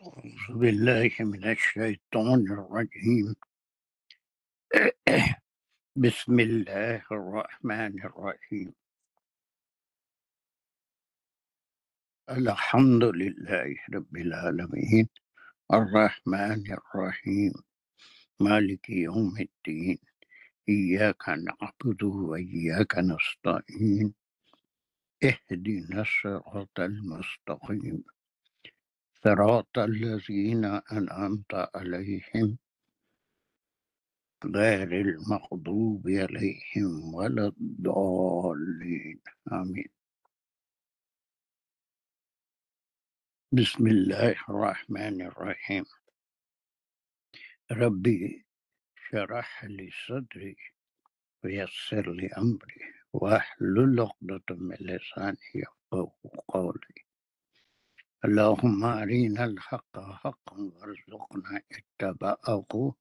أعوذ بالله من الشيطان الرجيم. بسم الله الرحمن الرحيم. الحمد لله رب العالمين الرحمن الرحيم مالك يوم الدين إياك نعبد وإياك نستعين اهدنا الصراط المستقيم صراط الذين أنعمت عليهم غير المغضوب عليهم ولا الضالين آمين. بسم الله الرحمن الرحيم. ربي شرح لي صدري ويسر لي أمري واحلل عقدة من لساني يفقهوا قولي. اللهم أرنا الحق حقا وارزقنا اتباعه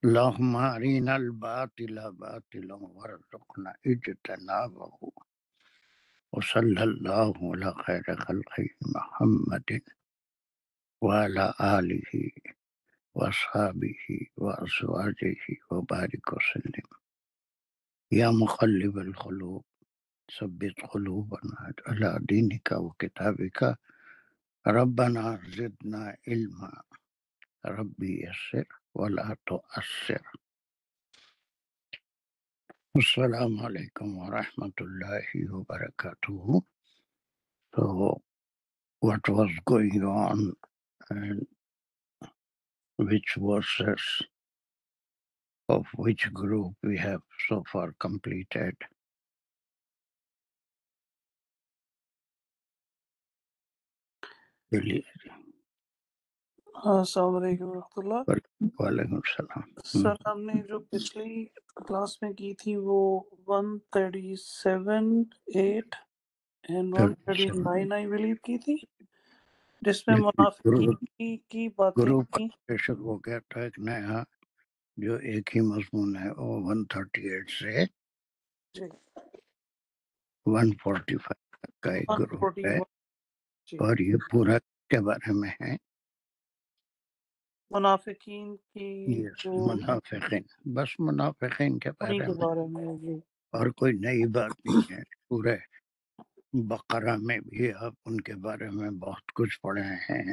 اللهم أرنا الباطل باطلا وارزقنا اجتنابه وصلى الله على خير خلقه محمد وعلى آله وأصحابه وأزواجه وبارك وسلم. يا مقلب القلوب ثبت قلوبنا على دينك وكتابك. ربنا زدنا علما ربي يسر ولا تؤثر. السلام علیکم ورحمۃ اللہ وبرکاتہ. So what was going on and which verses of which group we have so far completed? السلام علیکم ورحمۃ اللہ. وعلیکم السلام. سر ہم نے جو پچھلی کلاس میں کی تھی وہ 137 8 اینڈ 139 آئی بلیو کی تھی، جس میں منافقین کی باتیں گروپ تھیں. شروع ہو گیا تھا ایک نیا جو ایک ہی مضمون ہے وہ 138 سے 145 کا ایک گروپ ہے، اور یہ پورا کے بارے میں ہے منافقین کی منافقین، بس منافقین کے بارے میں، میں. اور کوئی نئی بات نہیں ہے. پورے بقرہ میں بھی آپ ان کے بارے میں بہت کچھ پڑھے ہیں.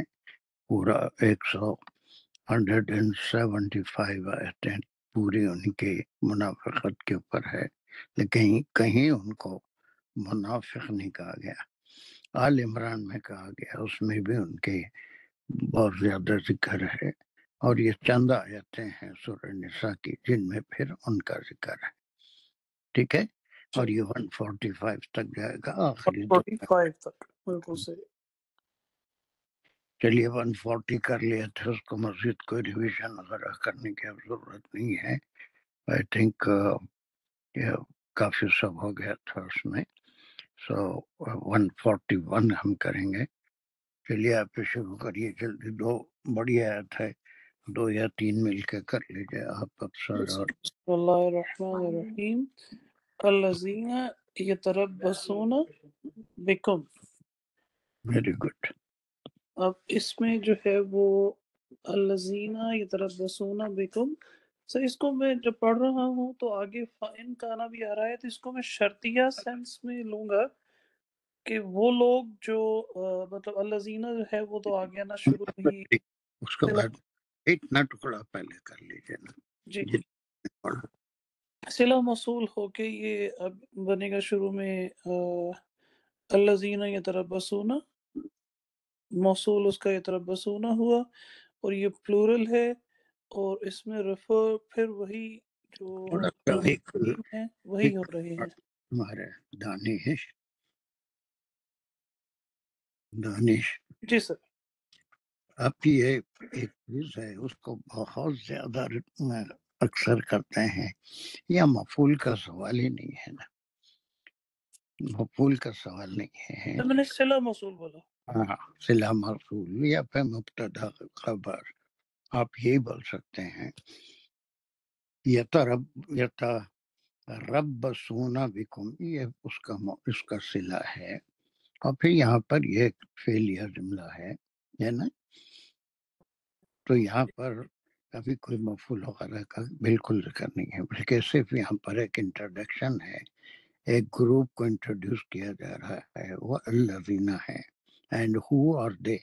پورا 175 آیتیں پوری ان کی منافقت کے اوپر ہے، لیکن کہیں ان کو منافق نہیں کہا گیا. آل عمران میں کہا گیا، اس میں بھی ان کے بہت زیادہ ذکر ہے، اور یہ چند آیتیں ہیں سورہ نساء کی جن میں پھر ان کا ذکر ہے. ٹھیک ہے، اور یہ 145 تک جائے گا، آخری 45 تک. بالکل صحیح. چلیے 140 کر لیا تھا، اس کو مزید کوئی ریویژن وغیرہ کرنے کی اب ضرورت نہیں ہے. آئی تھنک کافی سب ہو گیا تھا اس میں. سو 141 ہم کریں گے. چلیے آپ شروع کریے جلدی. دو بڑی آیت ہے، 2 یا 3 مل کے کر لیجیے آپ اکثر. اور بسم اللہ الرحمن الرحیم. الذین یتربصون بکم. Very good. اب اس میں جو ہے وہ الذین یتربصون بکم، سر اس کو میں جب پڑھ رہا ہوں تو آگے فائن کانا بھی آ رہا ہے، تو اس کو میں شرطیہ سینس میں لوں گا کہ وہ لوگ جو مطلب الذین جو ہے وہ تو آگے نا شروع ہی اس کے بعد اتنا ٹکڑا پہلے کر لیجیے نا. جی صلہ موصول ہو کے یہ اب بنے گا شروع میں الذین یتربصون، موصول اس کا یتربصون ہوا، اور یہ پلورل ہے، اور اس میں رفع پھر وہی جو ہیں وہی ہو رہے ہیں. ہمارے دانش جی سر. اب یہ ایک چیز ہے، اس کو بہت زیادہ اکثر کرتے ہیں. یا مفعول کا سوال ہی نہیں ہے نا، مفعول کا سوال نہیں ہے. میں نے صلہ موصول بولا. ہاں، صلہ موصول یا پھر مبتدا خبر آپ یہی بول سکتے ہیں. یتربصون بکم، یہ اس کا صلہ ہے، اور پھر یہاں پر یہ فعلیہ جملہ ہے نا. تو یہاں پر ابھی کوئی مفعول وغیرہ کا بالکل ذکر نہیں ہے، بلکہ صرف یہاں پر ایک انٹروڈکشن ہے، ایک گروپ کو انٹروڈیوس کیا جا رہا ہے، وہ الذین ہے، اینڈ ہو اور دے،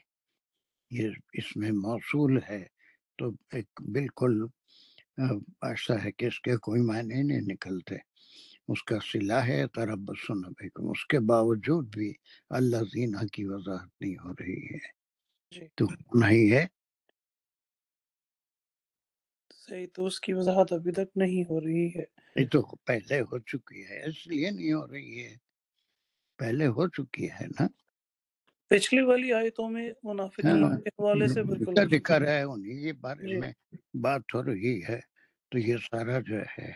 یہ اس میں موصول ہے، تو ایک بالکل ایسا ہے کہ اس کے کوئی معنی نہیں نکلتے، اس کا صلہ ہے تربصن بکم، اس کے باوجود بھی الذین کی وضاحت نہیں ہو رہی ہے، جی تو نہیں ہے، صحیح، تو اس کی وضاحت ابھی تک نہیں ہو رہی ہے. یہ تو پہلے ہو چکی ہے، اس لیے نہیں ہو رہی ہے، پہلے ہو چکی ہے نا. پچھلی والی آیتوں میں منافقین کے حوالے سے بالکل کیا ہو چکی دکھا رہا ہے انہیں کے بارے جی میں بات ہو رہی ہے، تو یہ سارا جو ہے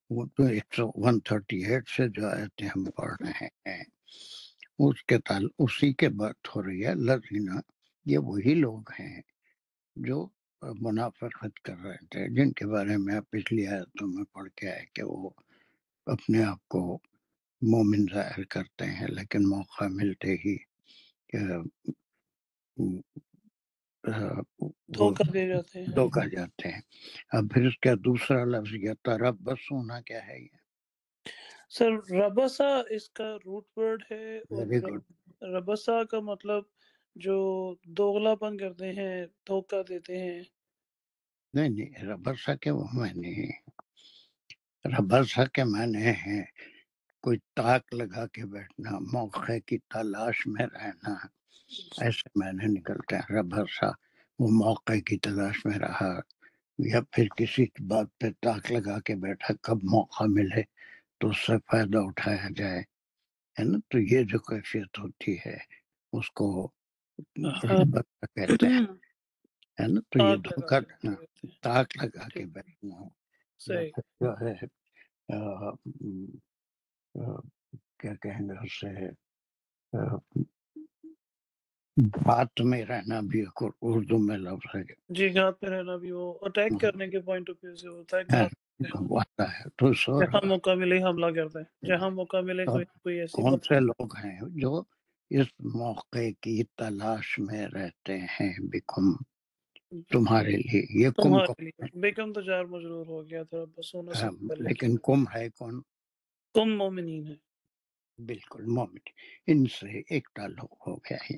وہ تو 138 سے جو آیتیں ہم پڑھ رہے ہیں اس کے اسی کے بات ہو رہی ہے. الذین، یہ وہی لوگ ہیں جو منافقت کر رہے تھے، جن کے بارے میں آپ پچھلی آیتوں میں پڑھ کے آئے کہ وہ اپنے آپ کو مومن ظاہر کرتے ہیں، لیکن موقع ملتے ہی وہ دھوکہ دے جاتے ہیں. دھوکہ جاتے ہیں. اب پھر اس کا دوسرا لفظ یہ تربص ہونا کیا ہے؟ یہ سر ربسا اس کا روٹ ورڈ ہے، اور ویری گڈ. ربسا کا مطلب جو دوغلا پن کرتے ہیں، دھوکہ دیتے ہیں. نہیں نہیں، ربصہ کے وہ معنی ہیں، ربصہ کے معنی ہیں کوئی تاک لگا کے بیٹھنا، موقع کی تلاش میں رہنا، ایسے معنی نکلتے ہیں. ربصہ وہ موقع کی تلاش میں رہا، یا پھر کسی بات پہ تاک لگا کے بیٹھا کب موقع ملے تو اس سے فائدہ اٹھایا جائے، ہے نا. تو یہ جو کیفیت ہوتی ہے اس کو ہاں، ربصہ کہتے ہیں، ہے نا. تو یہ آگ لگا دھوکہ کے دینا، بیٹھے رہتے ہیں. تاک لگا کے ٹھیک، بیٹھنا ہو، یا صحیح. پھر جو ہے آ، آ، کیا کہیں گے اسے، بات میں رہنا بھی ایک اردو میں لفظ ہے. جی، گھات پہ رہنا بھی، وہ اٹیک کرنے کے پوائنٹ آف ویو سے ہوتا ہے، گھات پہ رہنا. وہ آتا ہے تو سو جہاں رہا. موقع ملے حملہ کرتے ہیں، جہاں موقع ملے اور کوئی کوئی ایسی کون بات. سے لوگ ہیں جو اس موقع کی تلاش میں رہتے ہیں، بکم، تمہارے لیے. یہ کم کو تمہارے لیے بیکم تو جار مجرور ہو گیا تھا بس ہونا سے پہلے کی. لیکن کم ہے کون؟ تم مومنین ہے. بالکل مومن، ان سے ایک تعلق ہو گیا ہے.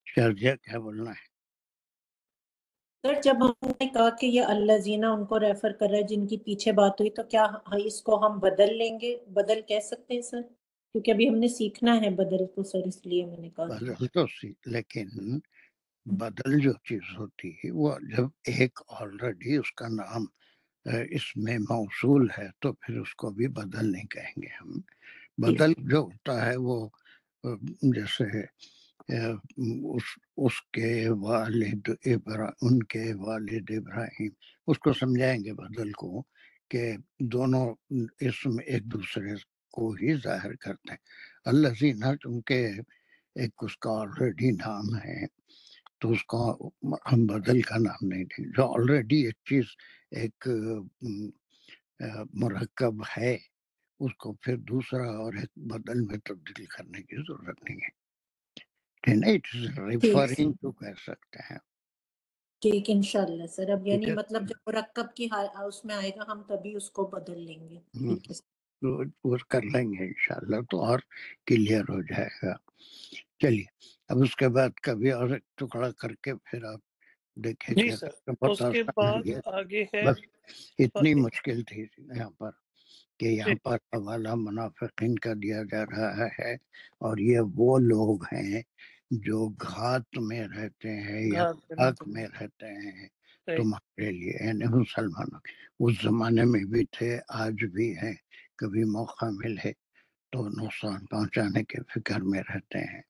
شرجہ کیا بولنا ہے؟ سر جب ہم نے کہا کہ یہ الذین ان کو ریفر کر رہا ہے جن کی پیچھے بات ہوئی، تو کیا اس کو ہم بدل لیں گے، بدل کہہ سکتے ہیں سر؟ کیونکہ ابھی ہم نے سیکھنا ہے بدل، تو سر اس لیے میں نے کہا تھا. بدل تو لیکن بدل جو چیز ہوتی ہے وہ جب ایک آلریڈی اس کا نام اس میں موصول ہے تو پھر اس کو بھی بدل نہیں کہیں گے ہم. بدل جو ہوتا ہے وہ جیسے اس کے والد ان کے والد ابراہیم، اس کو سمجھائیں گے بدل کو کہ دونوں اسم ایک دوسرے کو ہی ظاہر کرتے ہیں. الذین چونکہ ایک اس کا آلریڈی نام ہے تو اس کو ہم بدل کا نام نہیں دیں. جو آلریڈی ایک چیز ایک مرکب ہے اس کو پھر دوسرا اور ایک بدل میں تبدیل کرنے کی ضرورت نہیں ہے. ٹھیک ریفرنگ تو کہہ سکتے ہیں. ٹھیک انشاءاللہ سر. اب ٹھیک یعنی ہے، مطلب جب مرکب کی اس میں آئے گا ہم تبھی اس کو بدل لیں گے. ٹھیک ہے سر. تو وہ کر لیں گے انشاءاللہ تو اور کلیئر ہو جائے گا. چلیے اب اس کے بعد کبھی اور ایک ٹکڑا کر کے پھر آپ دیکھیں جی کہ سر، بہت اس کے آسان ہے بعد یہ. آگے ہے بس اتنی مشکل تھی یہاں پر کہ یہاں جی، پر حوالہ منافقین کا دیا جا رہا ہے، اور یہ وہ لوگ ہیں جو گھات میں رہتے ہیں یا گھات پہ خاک رہتے ہیں. میں رہتے ہیں صحیح، تمہارے لیے، یعنی مسلمانوں کے. اس زمانے میں بھی تھے، آج بھی ہیں، کبھی موقع ملے تو نقصان پہنچانے کے فکر میں رہتے ہیں.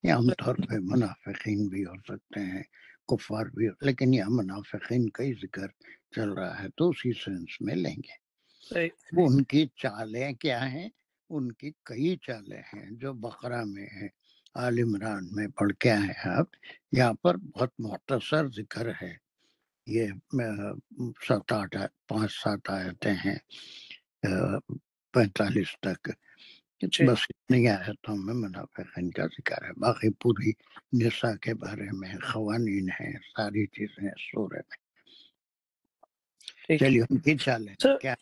یہ عام طور پہ منافقین بھی ہو سکتے ہیں، کفار بھی لیکن یہاں منافقین کا ہی ذکر چل رہا ہے تو اسی سینس میں لیں گے. صحیح. وہ ان کی چالیں کیا ہیں؟ ان کی کئی چالیں ہیں جو بقرہ میں ہیں، آل عمران میں پڑھ کے آئے ہیں آپ. یہاں پر بہت مختصر ذکر ہے، یہ 5-7 آیتیں ہیں 45 تک. جی، بس اتنی آیتوں میں منافقین کا ذکر ہے. باقی پوری نساء کے بارے میں، قوانین ہیں، ساری چیزیں سورہ میں. ٹھیک ہے چلیے ان کی چالیں سر کیا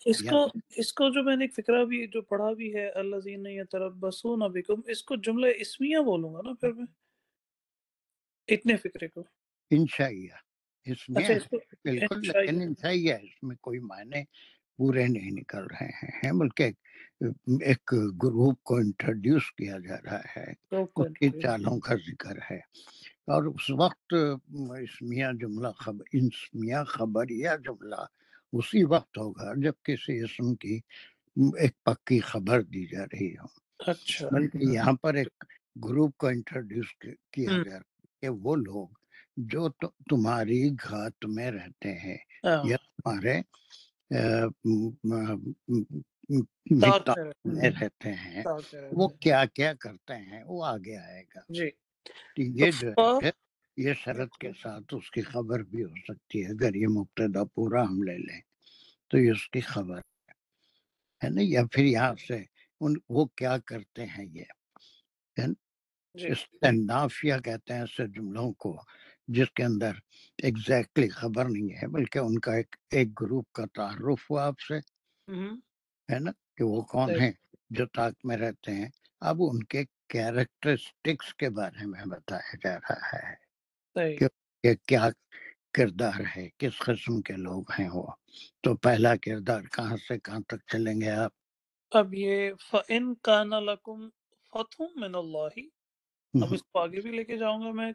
اس کو جو میں نے ایک فقرہ بھی جو پڑھا بھی ہے الذین یتربصون بکم، اس کو جملہ اسمیہ بولوں گا نا پھر میں اتنے فقرے کو؟ انشائیہ اس میں اچھا اس کو بالکل، انشاء لیکن انشائیہ اس میں کوئی معنی پورے نہیں نکل رہے ہیں، بلکہ ایک گروپ کو انٹروڈیوس کیا جا رہا ہے، اس کی چالوں کا ذکر ہے، اور اس وقت اسمیہ جملہ اسمیہ خبریہ جملہ اسی وقت ہوگا جب کسی اسم کی ایک پکی خبر دی جا رہی ہو، اچھا بلکہ یہاں پر ایک گروپ کو انٹروڈیوس کیا جا رہا ہے کہ وہ لوگ جو تمہاری گھات میں رہتے ہیں یا تمہارے میں رہتے ہیں، وہ کیا کیا کرتے ہیں وہ آگے آئے گا۔ جی یہ جو ہے یہ شرط کے ساتھ اس کی خبر بھی ہو سکتی ہے، اگر یہ مبتدا پورا ہم لے لیں تو یہ اس کی خبر ہے نا، یا پھر یہاں سے وہ کیا کرتے ہیں یہ استنافیہ کہتے ہیں ایسے جملوں کو جس کے اندر ایگزیکٹلی خبر نہیں ہے، بلکہ ان کا ایک گروپ کا تعارف ہوا آپ سے، ہے نا، کہ وہ کون ہیں جو طاق میں رہتے ہیں، اب ان کے کیریکٹرسٹکس کے بارے میں بتایا جا رہا ہے کہ کیا کردار ہے، کس قسم کے لوگ ہیں وہ۔ تو پہلا کردار کہاں سے کہاں تک چلیں گے آپ؟ اب یہ فَإِن كَانَ لَكُمْ فَتْحٌ مِّنَ اللَّهِ، اب اس کو آگے بھی لے کے جاؤں گا میں،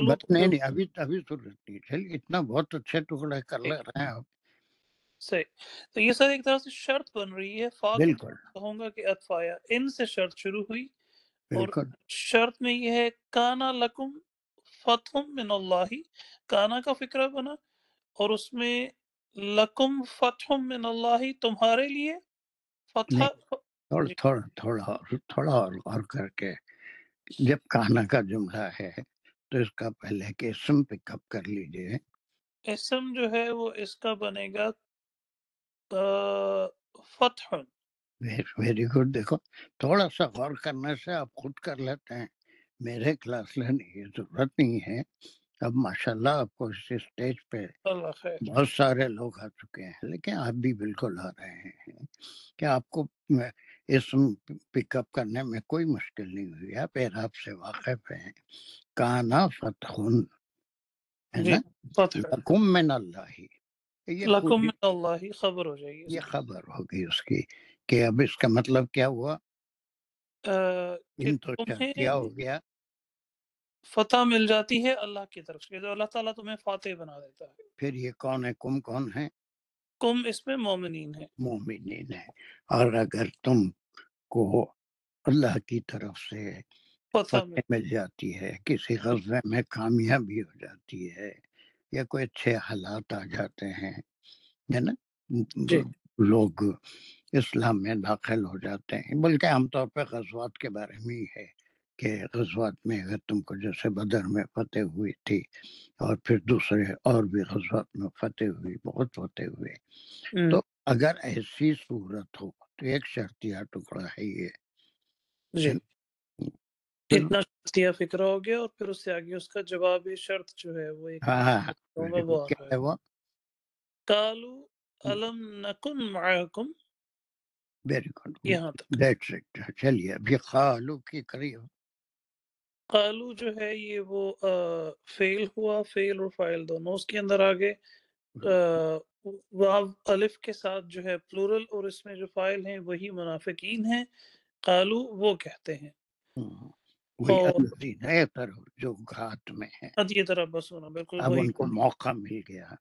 بس نہیں ابھی ضرورت نہیں، چلیے اتنا بہت اچھے ٹکڑے کر لے رہے ہیں آپ۔ صحیح، تو یہ سر ایک طرح سے شرط بن رہی ہے، فا کے بالکل کہوں گا کہ عطف آیا، ان سے شرط شروع ہوئی، اور بالکل شرط میں یہ ہے کانا لکم فتح من اللہ، کانا کا فکرہ بنا، اور اس میں لکم فتح من اللہ، تمہارے لیے نہیں، فتح۔ تھوڑا اور غور کر کے، جب کانا کا جملہ ہے تو اس کا پہلے کہ اسم پک اپ کر لیجئے۔ اسم جو ہے وہ اس کا بنے گا فتح۔ ویری گڈ، دیکھو تھوڑا سا غور کرنے سے آپ خود کر لیتے ہیں، میرے کلاس لینے کی ضرورت نہیں ہے۔ اب ماشاءاللہ آپ کو اس اسٹیج پہ اللہ خیر، بہت سارے لوگ آ چکے ہیں، لیکن آپ بھی بالکل آ رہے ہیں کہ آپ کو اسم پک اپ کرنے میں کوئی مشکل نہیں ہوئی، آپ اعراب سے واقف ہیں۔ کانا فتح ہے جی نا، فتح، لکم من اللہ، یہ لکم پوری من اللہ خبر ہو جائے گی یہ اس خبر ہوگی اس کی، کہ اب اس کا مطلب کیا ہوا، کہ ان تو شرطیہ تمہیں ہو گیا۔ فتح مل جاتی ہے اللہ کی طرف سے، جو اللہ تعالیٰ تمہیں فاتح بنا دیتا ہے۔ پھر یہ کون ہے، کم کون ہے؟ کم اس میں مومنین ہے، مومنین ہے، اور اگر تم کو اللہ کی طرف سے فتح فتح مل جاتی ہے، کسی غزوے میں کامیابی ہو جاتی ہے، یا کوئی اچھے حالات آ جاتے ہیں، ہے نا، جی لوگ اسلام میں داخل ہو جاتے ہیں، بلکہ عام طور پہ غزوات کے بارے میں ہی ہے کہ غزوات میں اگر تم کو جیسے بدر میں فتح ہوئی تھی، اور پھر دوسرے اور بھی غزوات میں فتح ہوئی، بہت فتح ہوئے، تو اگر ایسی صورت ہو تو ایک شرطیہ ٹکڑا ہے یہ، جی ہے نا؟ اتنا شرطیہ فکرہ ہو گیا، اور پھر اس سے آگے اس کا جواب شرط جو ہے وہ ایک ہاں کہوں گا وہ آ کیا رہا ہے ہے، وہ؟ قالو الم نکن معکم، ویری گڈ، یہاں تک۔ That's it. چلیے ابھی قالو کی قریب قالو جو ہے یہ وہ فعل ہوا، فعل اور فاعل دونوں اس کے اندر آگے، واو الف کے ساتھ جو ہے پلورل، اور اس میں جو فاعل ہیں وہی منافقین ہیں، قالو وہ کہتے ہیں، وہی اور الذین ہے طرف جو گھات میں ہے، یہ طرف بس ہونا بالکل اب وہی۔ ان کو موقع مل گیا ہے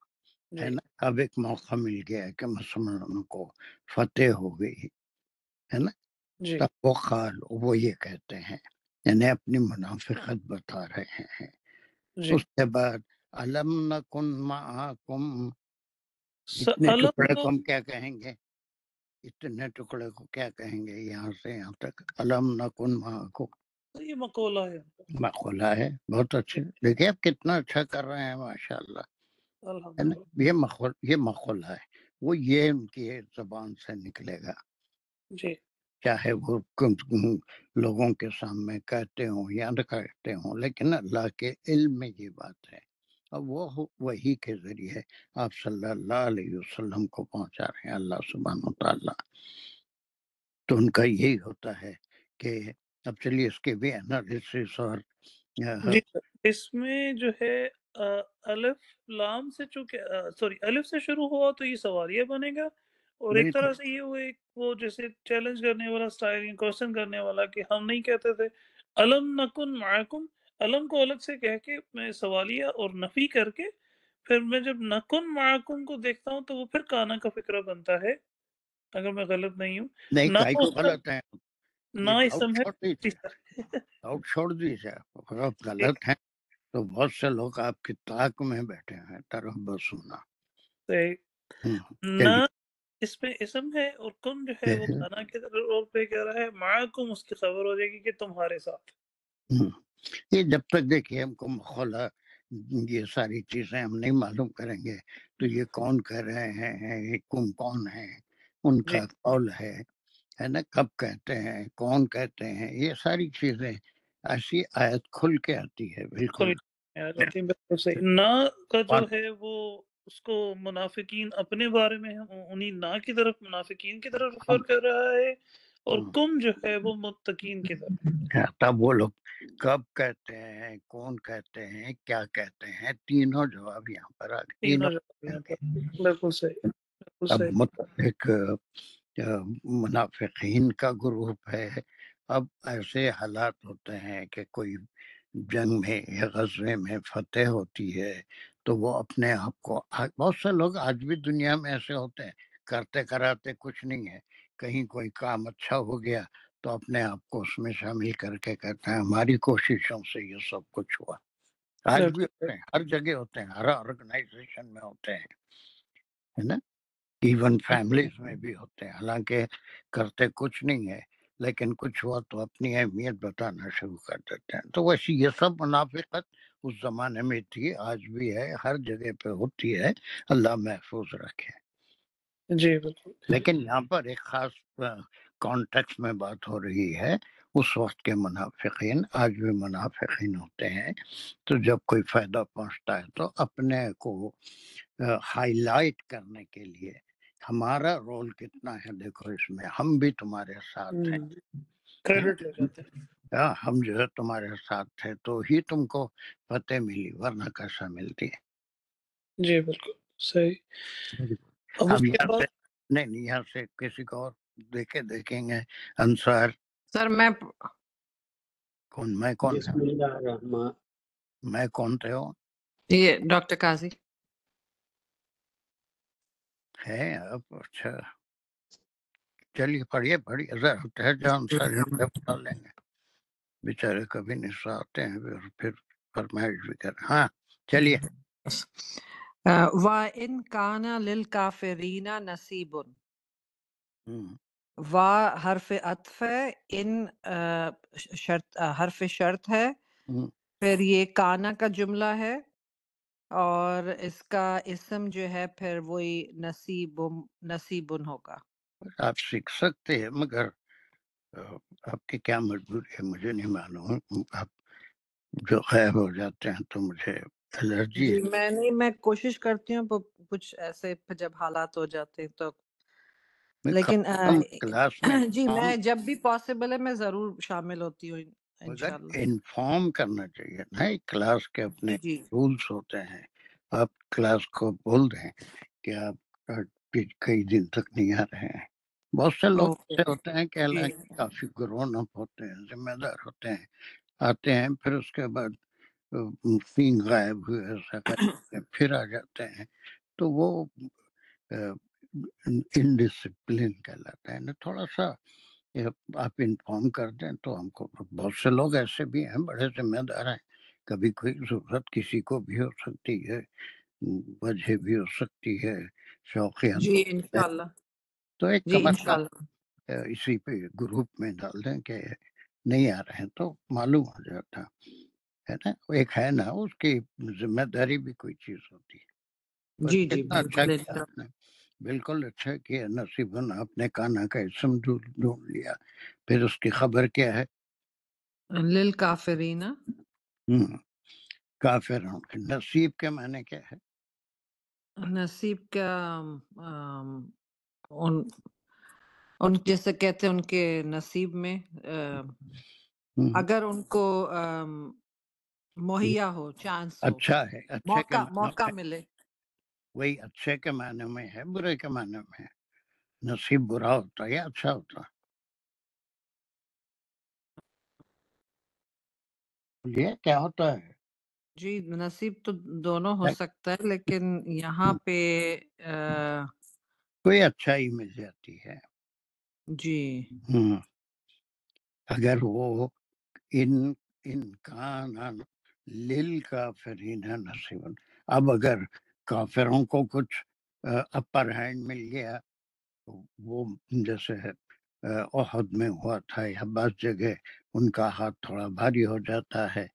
جی نا، اب ایک موقع مل گیا کہ مسلمانوں کو فتح ہو گئی ہے نا، جی تب وہ قال وہ یہ کہتے ہیں، یعنی اپنی منافقت بتا رہے ہیں۔ جی اس کے بعد علم نکن معکم، اتنے ٹکڑے کو ہم کیا کہیں گے، اتنے ٹکڑے کو کیا کہیں گے یہاں سے یہاں تک، علم نکن معکم، یہ مقولہ ہے، مقولہ ہے، بہت اچھے، دیکھیں آپ کتنا اچھا کر رہے ہیں ماشاءاللہ، ہے نا، الحمدللہ۔ یہ مقولہ ہے، وہ یہ ان کی زبان سے نکلے گا، جی چاہے وہ لوگوں کے سامنے کہتے ہوں یا نہ کہتے ہوں، لیکن اللہ کے علم میں یہ بات ہے، اب وہ وہی کے ذریعے آپ صلی اللہ علیہ وسلم کو پہنچا رہے ہیں اللہ سبحانہ وتعالیٰ. تو ان کا یہی ہوتا ہے کہ اب چلیے اس کے بھی انالیسس اور جی اس میں جو ہے الف لام سے چونکہ سوری الف سے شروع ہوا تو یہ سوالیہ بنے گا، اور ایک بالکل طرح سے یہ وہ جیسے چیلنج کرنے والا سٹائل، کوشچن کرنے والا کہ ہم نہیں کہتے تھے الم نکن معکم، الم کو الگ سے کہہ کے میں سوالیہ اور نفی کر کے پھر میں جب نکن معکم کو دیکھتا ہوں تو وہ پھر کانا کا فکرہ بنتا ہے، اگر میں غلط نہیں ہوں. نہیں، نہ کائی کو غلط ہے، نہ یہ ڈاؤٹ اسم ہے. چھوڑ دیجیے، ڈاؤٹ چھوڑ دیجیے. اگر آپ غلط ہیں تو بہت سے لوگ آپ کی طاق میں بیٹھے ہیں طرف بس ہونا. نہ اس میں اسم ہے اور کن جو ہے وہ کانا کے رول پہ کہہ رہا ہے، معکم اس کی خبر ہو جائے گی کہ تمہارے ساتھ. یہ جب تک دیکھیے ہم کو مخولہ یہ ساری چیزیں ہم نہیں معلوم کریں گے تو یہ کون کہہ رہے ہیں، یہ کون ہیں، ان کا قول ہے نا، کب کہتے ہیں، کون کہتے ہیں، یہ ساری چیزیں ایسی آیت کھل کے آتی ہے. بالکل بالکل صحیح. نہ کا جو ہے وہ اس کو منافقین اپنے بارے میں انہی نہ کی طرف، منافقین کی طرف ریفر کر رہا ہے، اور کم جو ہے وہ متقین کی طرف. تب وہ لوگ کب کہتے ہیں، کون کہتے ہیں، کیا کہتے ہیں، تینوں جواب یہاں پر آ گئے. تینوں جواب یہاں پر. بالکل صحیح. اب ایک منافقین کا گروپ ہے. اب ایسے حالات ہوتے ہیں کہ کوئی جنگ میں یا غزوے میں فتح ہوتی ہے تو وہ اپنے آپ کو، بہت سے لوگ آج بھی دنیا میں ایسے ہوتے ہیں کرتے کراتے کچھ نہیں ہے، کہیں کوئی کام اچھا ہو گیا تو اپنے آپ کو اس میں شامل کر کے کہتے ہیں ہماری کوششوں سے یہ سب کچھ ہوا. آج بھی ہوتے ہیں، ہر جگہ ہوتے ہیں، ہر آرگنائزیشن میں ہوتے ہیں، ہے نا، ایون فیملیز میں بھی ہوتے ہیں، حالانکہ کرتے کچھ نہیں ہے لیکن کچھ ہوا تو اپنی اہمیت بتانا شروع کر دیتے ہیں. تو ویسے یہ سب منافقت اس زمانے میں تھی، آج بھی ہے، ہر جگہ پہ ہوتی ہے، اللہ محفوظ رکھے. جی بالکل. لیکن یہاں پر ایک خاص کانٹیکس میں بات ہو رہی ہے، اس وقت کے منافقین آج بھی منافقین ہوتے ہیں. تو جب کوئی فائدہ پہنچتا ہے تو اپنے کو ہائی لائٹ کرنے کے لیے ہمارا رول کتنا ہے دیکھو اس میں، ہم بھی تمہارے ساتھ ہیں، کریڈٹ لے جاتے ہیں. ہم جو ہے تمہارے ساتھ تھے تو ہی تم کو فتح ملی، ورنہ کیسا ملتی ہے. جی بالکل صحیح. اب یہاں سے نہیں، یہاں سے کسی کو اور دیکھیں گے. انصار سر میں کون، میں کون میں کون تھے ہو یہ ڈاکٹر قاضی ہے اب. اچھا چلیے پڑھیے ذرا جان سارے پڑھ لیں گے، بیچارے کبھی نہیں آتے ہیں اور پھر فرمائش بھی کر. ہاں چلیے. وَإِنْ كَانَ لِلْكَافِرِينَ نَصِيبٌ، حرف عطف ہے، ان شرط حرف شرط ہے، پھر یہ کانا کا جملہ ہے، اور اس کا اسم جو ہے پھر وہی نصیبن ہوگا. آپ سیکھ سکتے ہیں مگر آپ کی کیا مجبوری ہے مجھے نہیں معلوم. آپ جو غائب ہو جاتے ہیں تو مجھے الرجی ہے. میں کوشش کرتی ہوں کچھ ایسے جب حالات ہو جاتے ہیں تو، لیکن کلاس میں جی میں جب بھی پاسبل ہے میں ضرور شامل ہوتی ہوں انشاءاللہ. انفارم کرنا چاہیے نا، کلاس کے اپنے رولز ہوتے ہیں. آپ کلاس کو بول دیں کہ آپ کئی دن تک نہیں آ رہے ہیں. بہت سے لوگ ایسے ہوتے ہیں کہ کافی گرون اپ ہوتے ہیں، ذمہ دار ہوتے ہیں، آتے ہیں پھر اس کے بعد سین غائب ہوئے پھر آ جاتے ہیں، تو وہ انڈسپلن کہلاتا ہے نا. تھوڑا سا آپ انفارم کر دیں تو ہم کو. بہت سے لوگ ایسے بھی ہیں بڑے ذمہ دار ہیں، کبھی کوئی ضرورت کسی کو بھی ہو سکتی ہے، وجہ بھی ہو سکتی ہے، شوقیہ جی انشاءاللہ. تو ایک جی کم از کم انشاءاللہ اسی پہ گروپ میں ڈال دیں کہ نہیں آ رہے ہیں تو معلوم ہو جاتا ہے نا. ایک ہے نا اس کی ذمہ داری بھی کوئی چیز ہوتی ہے. جی جی کتنا اچھا کیا آپ نے، بالکل اچھا کیا. نصیباً آپ نے کانا کا اسم ڈھونڈ لیا. پھر اس کی خبر کیا ہے؟ للکافرین. کافروں کے نصیب کے معنی کیا ہے؟ نصیب کا ان جیسے کہتے ہیں ان کے نصیب میں اگر ان کو مہیا ہو، چانس ہو، اچھا ہے، اچھے کے موقع ملے. وہی اچھے کے معنی میں ہے، برے کے معنی میں ہے. نصیب برا ہوتا ہے یا اچھا ہوتا ہے؟ یہ کیا ہوتا ہے؟ جی نصیب تو دونوں ہو سکتا ہے، لیکن یہاں پہ کوئی اچھائی مل جاتی ہے. جی اگر وہ ان کان للکافرین نصیب، اب اگر کافروں کو کچھ اپر ہینڈ مل گیا، وہ جیسے احد میں ہوا تھا یا بعض جگہ ان کا ہاتھ تھوڑا بھاری ہو جاتا ہے،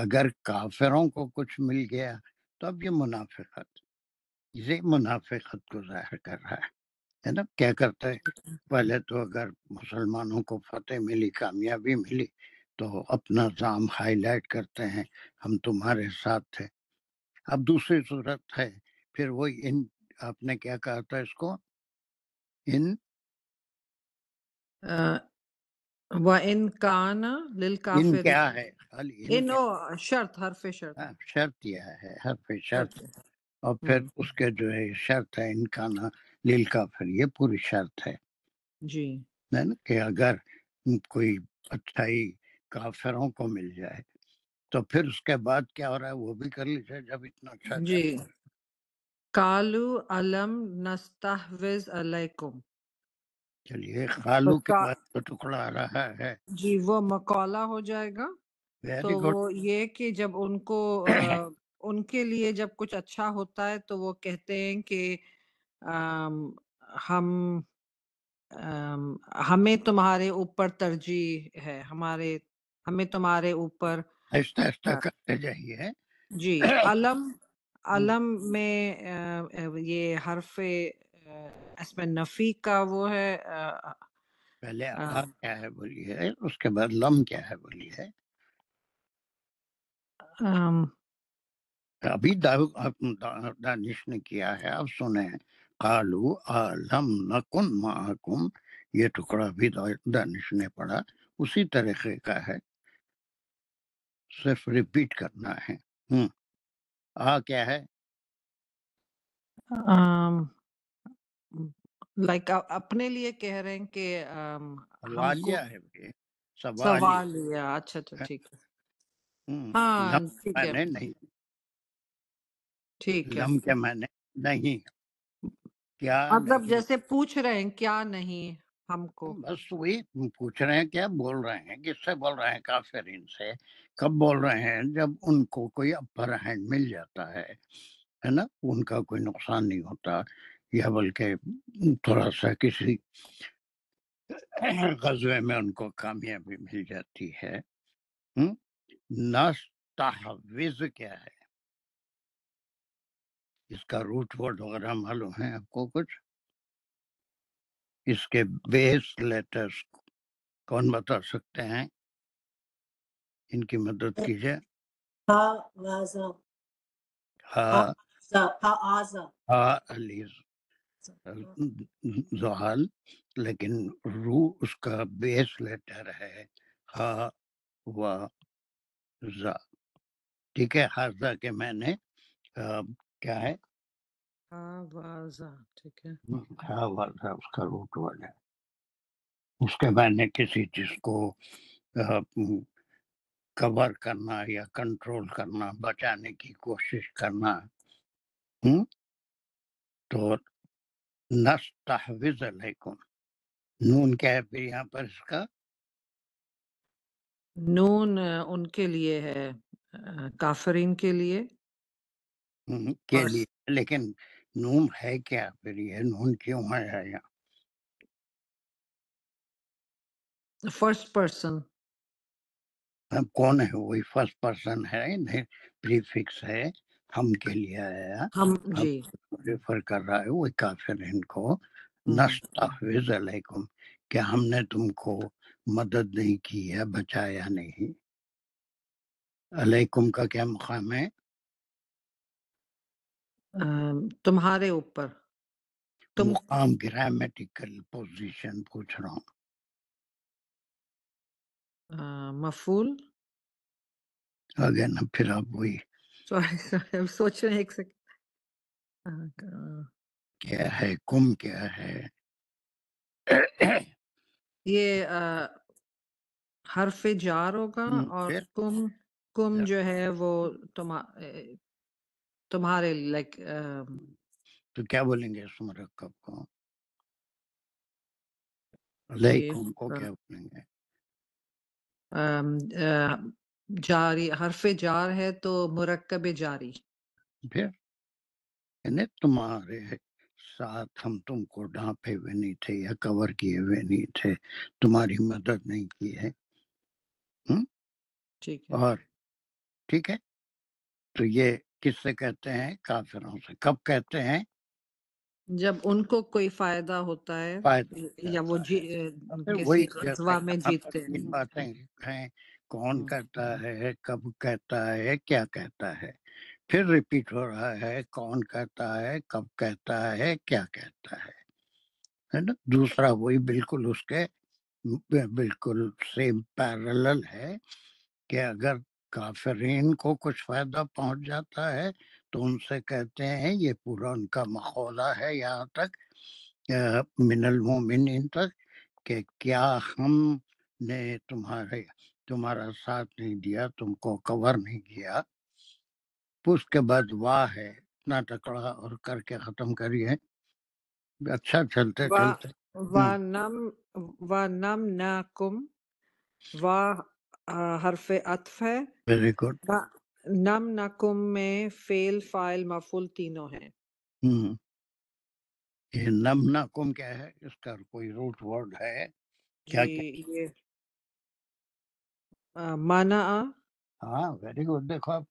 اگر کافروں کو کچھ مل گیا تو اب یہ منافقت کو ظاہر کر رہا ہے نا. کیا کرتا ہے؟ پہلے تو اگر مسلمانوں کو فتح ملی، کامیابی ملی، تو اپنا نام ہائی لائٹ کرتے ہیں، ہم تمہارے ساتھ تھے. اب دوسری صورت ہے پھر وہی آپ نے کیا کہا تھا اس کو؟ وَإِن كَانَ ان لِلْكَافِرِينَ، کیا ہے؟ ان شرط، حرف شرط. شرط یہ ہے، حرف شرط. اور پھر اس کے جو ہے شرط ہے ان کا نا للکافر، یہ پوری شرط ہے جی نا، کہ اگر کوئی اچھائی کافروں کو مل جائے تو پھر اس کے بعد کیا ہو رہا ہے وہ بھی کر لیجیے. جب اتنا اچھا جی قَالُوا أَلَمْ نَسْتَحْوِذْ عَلَيْكُمْ. چلیے خالو کے بعد تو ٹکڑا آ رہا ہے. جی وہ مقالہ ہو جائے گا. ویری تو گڈ. وہ یہ کہ جب ان کو ان کے لیے جب کچھ اچھا ہوتا ہے تو وہ کہتے ہیں کہ ہمیں تمہارے اوپر ترجیح ہے، ہمیں تمہارے اوپر. آہستہ آہستہ کرتے جائیے. جی علم میں یہ حرف اس میں نفی کا وہ ہے. پہلے کیا ہے بولیے، اس کے بعد لم کیا ہے بولیے. ابھی دانش نے کیا ہے، اب سنیں. قالوا لم نکن معکم، یہ ٹکڑا بھی دانش نے پڑھا، اسی طریقے کا ہے، صرف ریپیٹ کرنا ہے. کیا ہے؟ لائک اپنے لیے کہہ رہے ہیں کہ ہم کو سوالیہ ہے یہ، سوالیہ. اچھا ٹھیک ہے. ہاں ٹھیک ہے، میں نہیں، ٹھیک ہے. لم کے میں نے نہیں، کیا مطلب نہیں. جیسے پوچھ رہے ہیں کیا نہیں ہم کو. بس وہی پوچھ رہے ہیں، کیا بول رہے ہیں، کس سے بول رہے ہیں؟ کافرین سے. کب بول رہے ہیں؟ جب ان کو کوئی اپر ہینڈ مل جاتا ہے نا، ان کا کوئی نقصان نہیں ہوتا، یا بلکہ تھوڑا سا کسی غزوے میں ان کو کامیابی مل جاتی ہے. نستحوذ کیا ہے؟ اس کا روٹ ورڈ وغیرہ معلوم ہے آپ کو کچھ؟ اس کے بیس لیٹرز کون بتا سکتے ہیں؟ ان کی مدد کیجئے. علیز زحال، لیکن رو اس کا بیس لیٹر ہے ہا و زا. ٹھیک ہے. ہاضا کے میں نے کیا ہے؟ ٹھیک ہے. ہا و زا اس کا روٹ ورڈ ہے. اس کے میں نے کسی چیز کو کور کرنا یا کنٹرول کرنا، بچانے کی کوشش کرنا. تو نستحوذ علیکم، نون کیا ہے پھر یہاں پر اس کا؟ نون ان کے لیے ہے، کافرین کے لیے کے لیے. لیکن نون ہے کیا پھر؟ یہ نون کیوں ہے یہاں؟ First person. اب کون ہے؟ وہی فرسٹ پرسن ہے، پریفکس ہے، ہم کے لیے آیا، ہم ہم جی ریفر کر رہا ہے وہی کافرین کو. نستحوذ علیکم، کہ ہم نے تم کو مدد نہیں کی ہے، بچایا نہیں. علیکم کا کیا مقام ہے؟ تمہارے اوپر تم مقام گرامیٹیکل پوزیشن پوچھ رہا ہوں. مفعول آگے نا پھر آپ وہی سوری سوچ رہے ہیں ایک سیکنڈ. کیا ہے کم کیا ہے. یہ حرف جار ہوگا اور پھر کم جو ہے وہ تمہارے لائک تو کیا بولیں گے اس مرکب کو؟ جی علیکم کو کیا بولیں گے؟ جاری حرف جار ہے تو مرکب جاری. پھر یعنی تمہارے ساتھ ہم تم کو ڈھانپے ہوئے نہیں تھے یا کور کیے ہوئے نہیں تھے، تمہاری مدد نہیں کی ہے. ٹھیک ہے. اور ٹھیک ہے، تو یہ کس سے کہتے ہیں؟ کافروں سے. کب کہتے ہیں؟ جب ان کو کوئی فائدہ ہوتا ہے فائدہ یا وہ پھر کسی وہی غزوہ میں یہاں پر جیتتے ہیں. تین باتیں ہیں، کون کہتا ہے، کب کہتا ہے، کیا کہتا ہے. پھر ریپیٹ ہو رہا ہے، کون کہتا ہے، کب کہتا ہے، کیا کہتا ہے نا. دوسرا وہی بالکل اس کے بالکل سیم پیرلل ہے کہ اگر کافرین کو کچھ فائدہ پہنچ جاتا ہے تو ان سے کہتے ہیں، یہ پورا ان کا مخولہ ہے یہاں تک من المومنین تک، کہ کیا ہم نے تمہارا ساتھ نہیں دیا، تم کو کور نہیں کیا. اس کے بعد واہ ہے اتنا ٹکڑا اور کر کے ختم کریے. اچھا چلتے چلتے وَنَمْنَاكُمْ حرف عطف ہے. Very good. نَمْنَاكُمْ میں فعل فاعل مفعول تینوں ہیں. یہ نمناکم کیا ہے؟ اس کا کوئی روٹ ورڈ ہے کیا؟ جی یہ منع. ہاں ویری گڈ. دیکھو آپ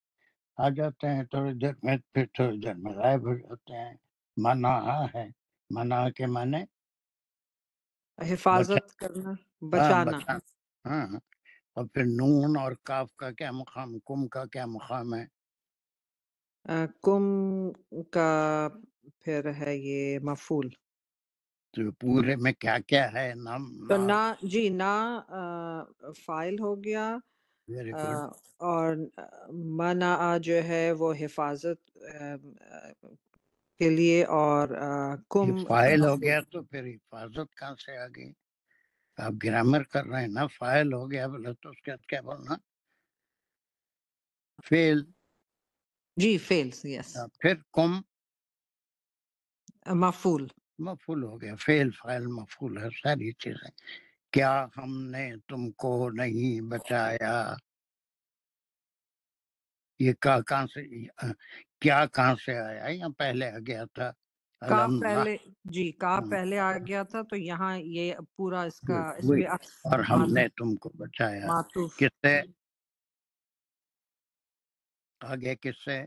آ جاتے ہیں تھوڑی دیر میں، پھر تھوڑی دیر میں غائب ہو جاتے ہیں. منع ہے، منع کے معنی حفاظت کرنا، بچانا. ہاں. اور پھر نون اور کاف کا کیا مقام، کم کا کیا مقام ہے؟ کم کا پھر ہے یہ مفعول. تو پورے میں کیا کیا ہے؟ تو نہ جی نہ فاعل ہو گیا، ویری گڈ. اور منع جو ہے وہ حفاظت کے لیے، اور کم فائل ہو گیا تو پھر حفاظت کہاں سے آ گئی؟ آپ گرامر کر رہے ہیں نا. فائل ہو گیا بولے تو اس کے بعد کیا بولنا؟ فیل. جی فعل. یس. پھر کم مفعول. مفعول ہو گیا. فعل فاعل مفعول ہے ساری چیزیں. کیا ہم نے تم کو نہیں بچایا؟ یہ کہاں سے، کیا کہاں سے آیا؟ یہاں پہلے آ گیا تھا کاف پہلے، جی کاف پہلے آ گیا تھا، تو یہاں یہ پورا اس کا اس پہ اور ہم نے تم کو بچایا. معطوف. کس سے آگے؟ کس سے؟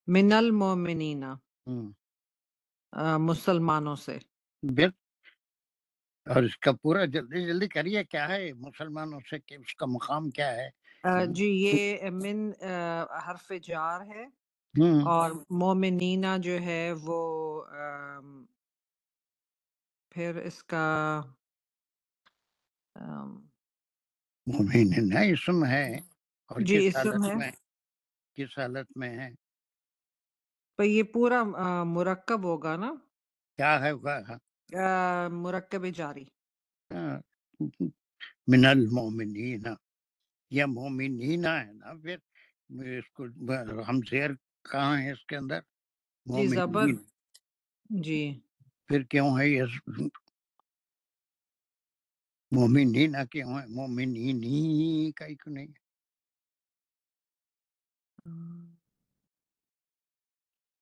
من المومنین، مسلمانوں سے. اور اس کا پورا جلدی جلدی کریے، کیا ہے مسلمانوں سے، کہ اس کا مقام کیا ہے؟ جی یہ من حرف جار ہے، اور مومنینا جو ہے وہ پھر اس کا مومنین اسم ہے. اور جی کس اسم حالت ہے. میں، کس حالت میں ہے؟ تو یہ پورا مرکب ہوگا نا، کیا ہے؟ مرکب جاری. من المومنین یا مومنین ہے نا. پھر اس کو ہم زیر کہاں ہے اس کے اندر؟ جی زبر. مومنین. جی پھر کیوں ہے یہ مومنین کیوں ہے؟ مومنینی کا ہی کیوں نہیں؟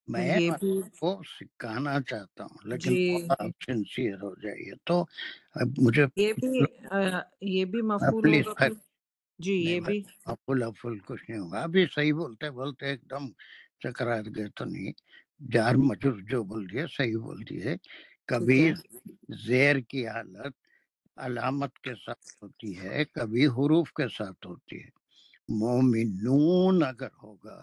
میں یہ بھی کو سکھانا چاہتا ہوں، لیکن جی آپ سنسیئر ہو جائیے. تو اب مجھے یہ بھی مفعول پلیز ہوگا. جی یہ بھی افل کچھ نہیں ہوگا. ابھی صحیح بولتے بولتے ایک دم چکرا گئے تو نہیں. جار مجرور جو بول دیے صحیح بول دیے. کبھی زیر کی حالت علامت کے ساتھ ہوتی ہے، کبھی حروف کے ساتھ ہوتی ہے. مومنون اگر ہوگا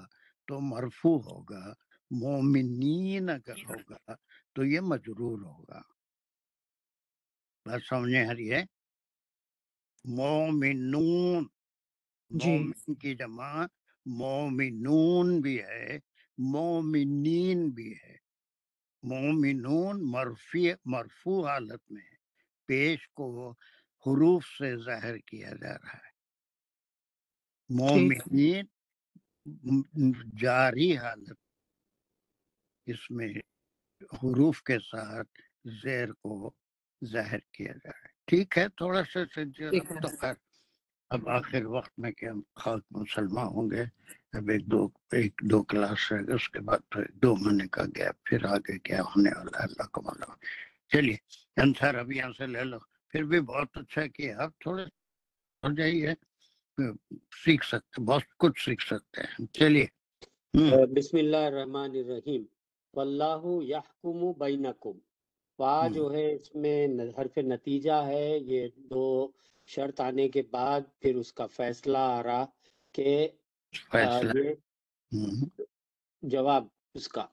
تو مرفوع ہوگا، مومنین اگر ہوگا تو یہ مجرور ہوگا. بات سمجھے آ رہی ہے؟ مومنون، جی مومن کی جمع مومنون بھی ہے، مومنین بھی ہے. مومنون مرفوع حالت میں ہے، پیش کو حروف سے ظاہر کیا جا رہا ہے. ٹھیک مومنین جاری حالت، اس میں حروف کے ساتھ زیر کو ظاہر کیا جا رہا ہے. ٹھیک ہے، تھوڑا سا ٹھیک ہے. تو خیر اب آخر وقت میں کہ ہم خاک مسلمان ہوں گے. اب ایک دو کلاس رہے گا، اس کے بعد پھر 2 مہینے کا گیپ، پھر آگے کیا ہونے والا ہے اللہ کو معلوم. چلیے انصار اب یہاں سے لے لو. پھر بھی بہت اچھا کیا، آپ تھوڑے ہو جائیے، سیکھ سکتے، بہت کچھ سیکھ سکتے ہیں. چلیے. بسم اللہ الرحمن الرحیم. واللہ یحکم بینکم، فا جو ہے اس میں حرف نتیجہ ہے، یہ 2 شرط آنے کے بعد پھر اس کا فیصلہ آ رہا کہ فیصلہ یہ جواب اس کا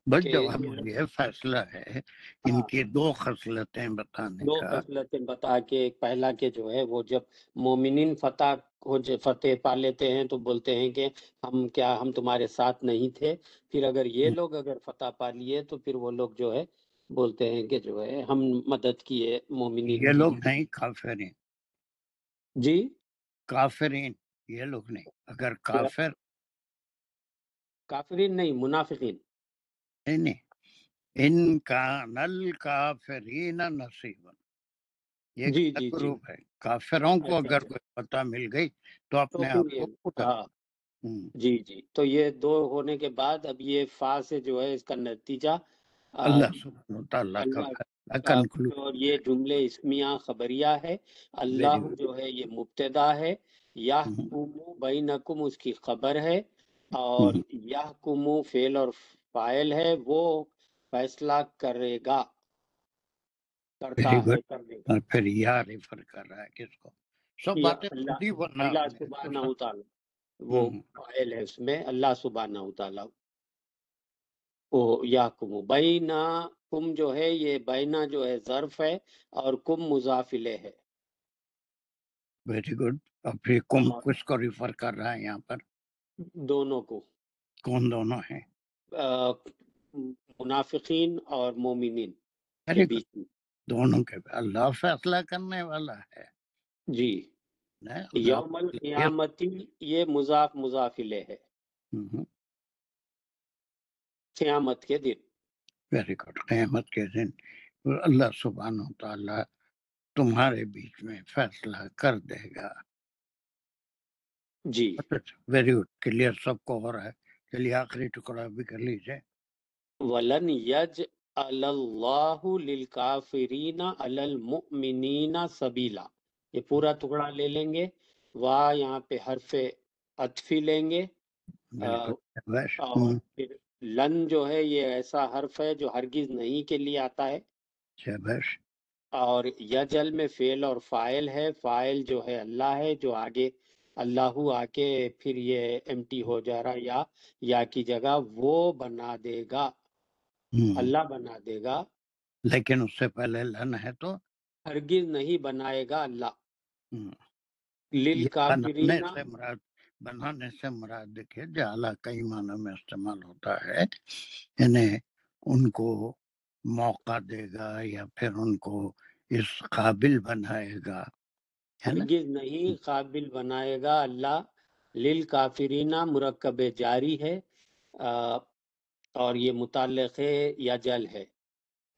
بس کہ جواب یہ یہ فیصلہ ہے ان کی 2 خصلتیں بتانے 2 کا. خصلتیں بتا کے، ایک پہلا کہ جو ہے وہ جب مومنین فتح پا لیتے ہیں تو بولتے ہیں کہ ہم تمہارے ساتھ نہیں تھے. پھر اگر یہ لوگ اگر فتح پا لیے تو پھر وہ لوگ جو ہے بولتے ہیں کہ جو ہے ہم مدد کیے مومنین یہ کی. لوگ نہیں کافرین، جی کافرین یہ لوگ نہیں. اگر کافر کافرین نہیں، منافقین. نہیں، ان کان الکافرین نصیبا، یہ جی ایک جی جی گروپ ہے. کافروں کو اچھا اگر اچھا، کوئی پتہ مل گئی تو تو اپنے پھر آپ یہ کو اٹھا. ہاں جی جی. تو یہ 2 ہونے کے بعد اب یہ فا سے جو ہے اس کا نتیجہ اللہ سبحانہ وتعالیٰ کا اللہ فیصلہ کا، کنکلوڈ. اور یہ جملے اسمیہ خبریہ ہے. ویری اللہ گڈ. جو ہے یہ مبتدا ہے، یحکم بینکم اس کی خبر ہے، اور یحکم فعل اور فاعل ہے، وہ فیصلہ کرے گا، کرتا ویری ہے، گڈ. کرنے گا. اور پھر یا ریفر کر رہا ہے کس کو؟ سب یہ باتیں اللہ، خود ہی بنا اللہ سبحانہ وتعالی وہ فاعل ہے اس میں، اللہ سبحانہ وتعالی. وہ یحکم بینا کم جو ہے، یہ بینا جو ہے ظرف ہے اور کم مضاف الیہ ہے. Very good. اور پھر کم اور کس کو ریفر کر رہا ہے یہاں پر؟ دونوں کو، کون دونوں ہیں؟ منافقین اور مومنین کے ویری گڈ. بیچ میں. دونوں کے اللہ فیصلہ کرنے والا ہے. جی. اللہ یوم القیامتی یہ مضاف الیہ ہے، قیامت کے دن. Very good. قیامت کے دن اللہ سبحانہ وتعالی تمہارے بیچ میں فیصلہ کر دے گا. جی. Very good. کلیئر سب کو ہو رہا ہے. چلیے آخری ٹکڑا بھی کر لیجیے. ولن یجعل اللہ للکافرین علی المؤمنین سبیلا، یہ پورا ٹکڑا لے لیں گے. واہ یہاں پہ حرف عطفی لیں گے. بالکل. بس. اور پھر لن جو ہے یہ ایسا حرف ہے جو ہرگز نہیں کے لیے آتا ہے. بس. اور یجل میں فعل اور فاعل ہے، فاعل جو ہے اللہ ہے، جو آگے اللہ آ کے پھر یہ ایمٹی ہو جا رہا، یا کی جگہ وہ بنا دے گا، اللہ بنا دے گا. لیکن اس سے پہلے لن ہے تو ہرگز نہیں بنائے گا اللہ. یہ للکافرین، بنانے سے مراد دیکھیے جعلہ کئی معنوں میں استعمال ہوتا ہے، یعنی ان کو موقع دے گا یا پھر ان کو اس قابل بنائے گا، ہے نا. ہرگز نہیں قابل بنائے گا اللہ. للکافرین مرکب جاری ہے، اور یہ متعلق ہے یا جل ہے.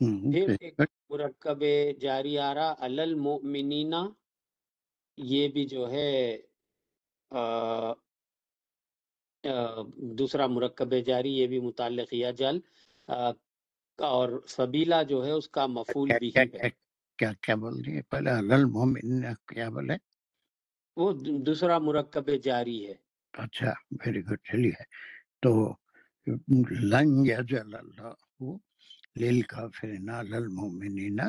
پھر ایک مرکب جاری آ رہا علی المؤمنین، یہ بھی جو ہے دوسرا مرکب جاری، یہ بھی متعلق یا جل. اور سبیلا جو ہے اس کا مفعول بھی ہے. کیا بول رہی ہے پہلے؟ المؤمن کیا بولے؟ وہ دوسرا مرکب جاری ہے. اچھا ویری گڈ. چلیے تو لن یجعل اللہ للکافرین علی المؤمنین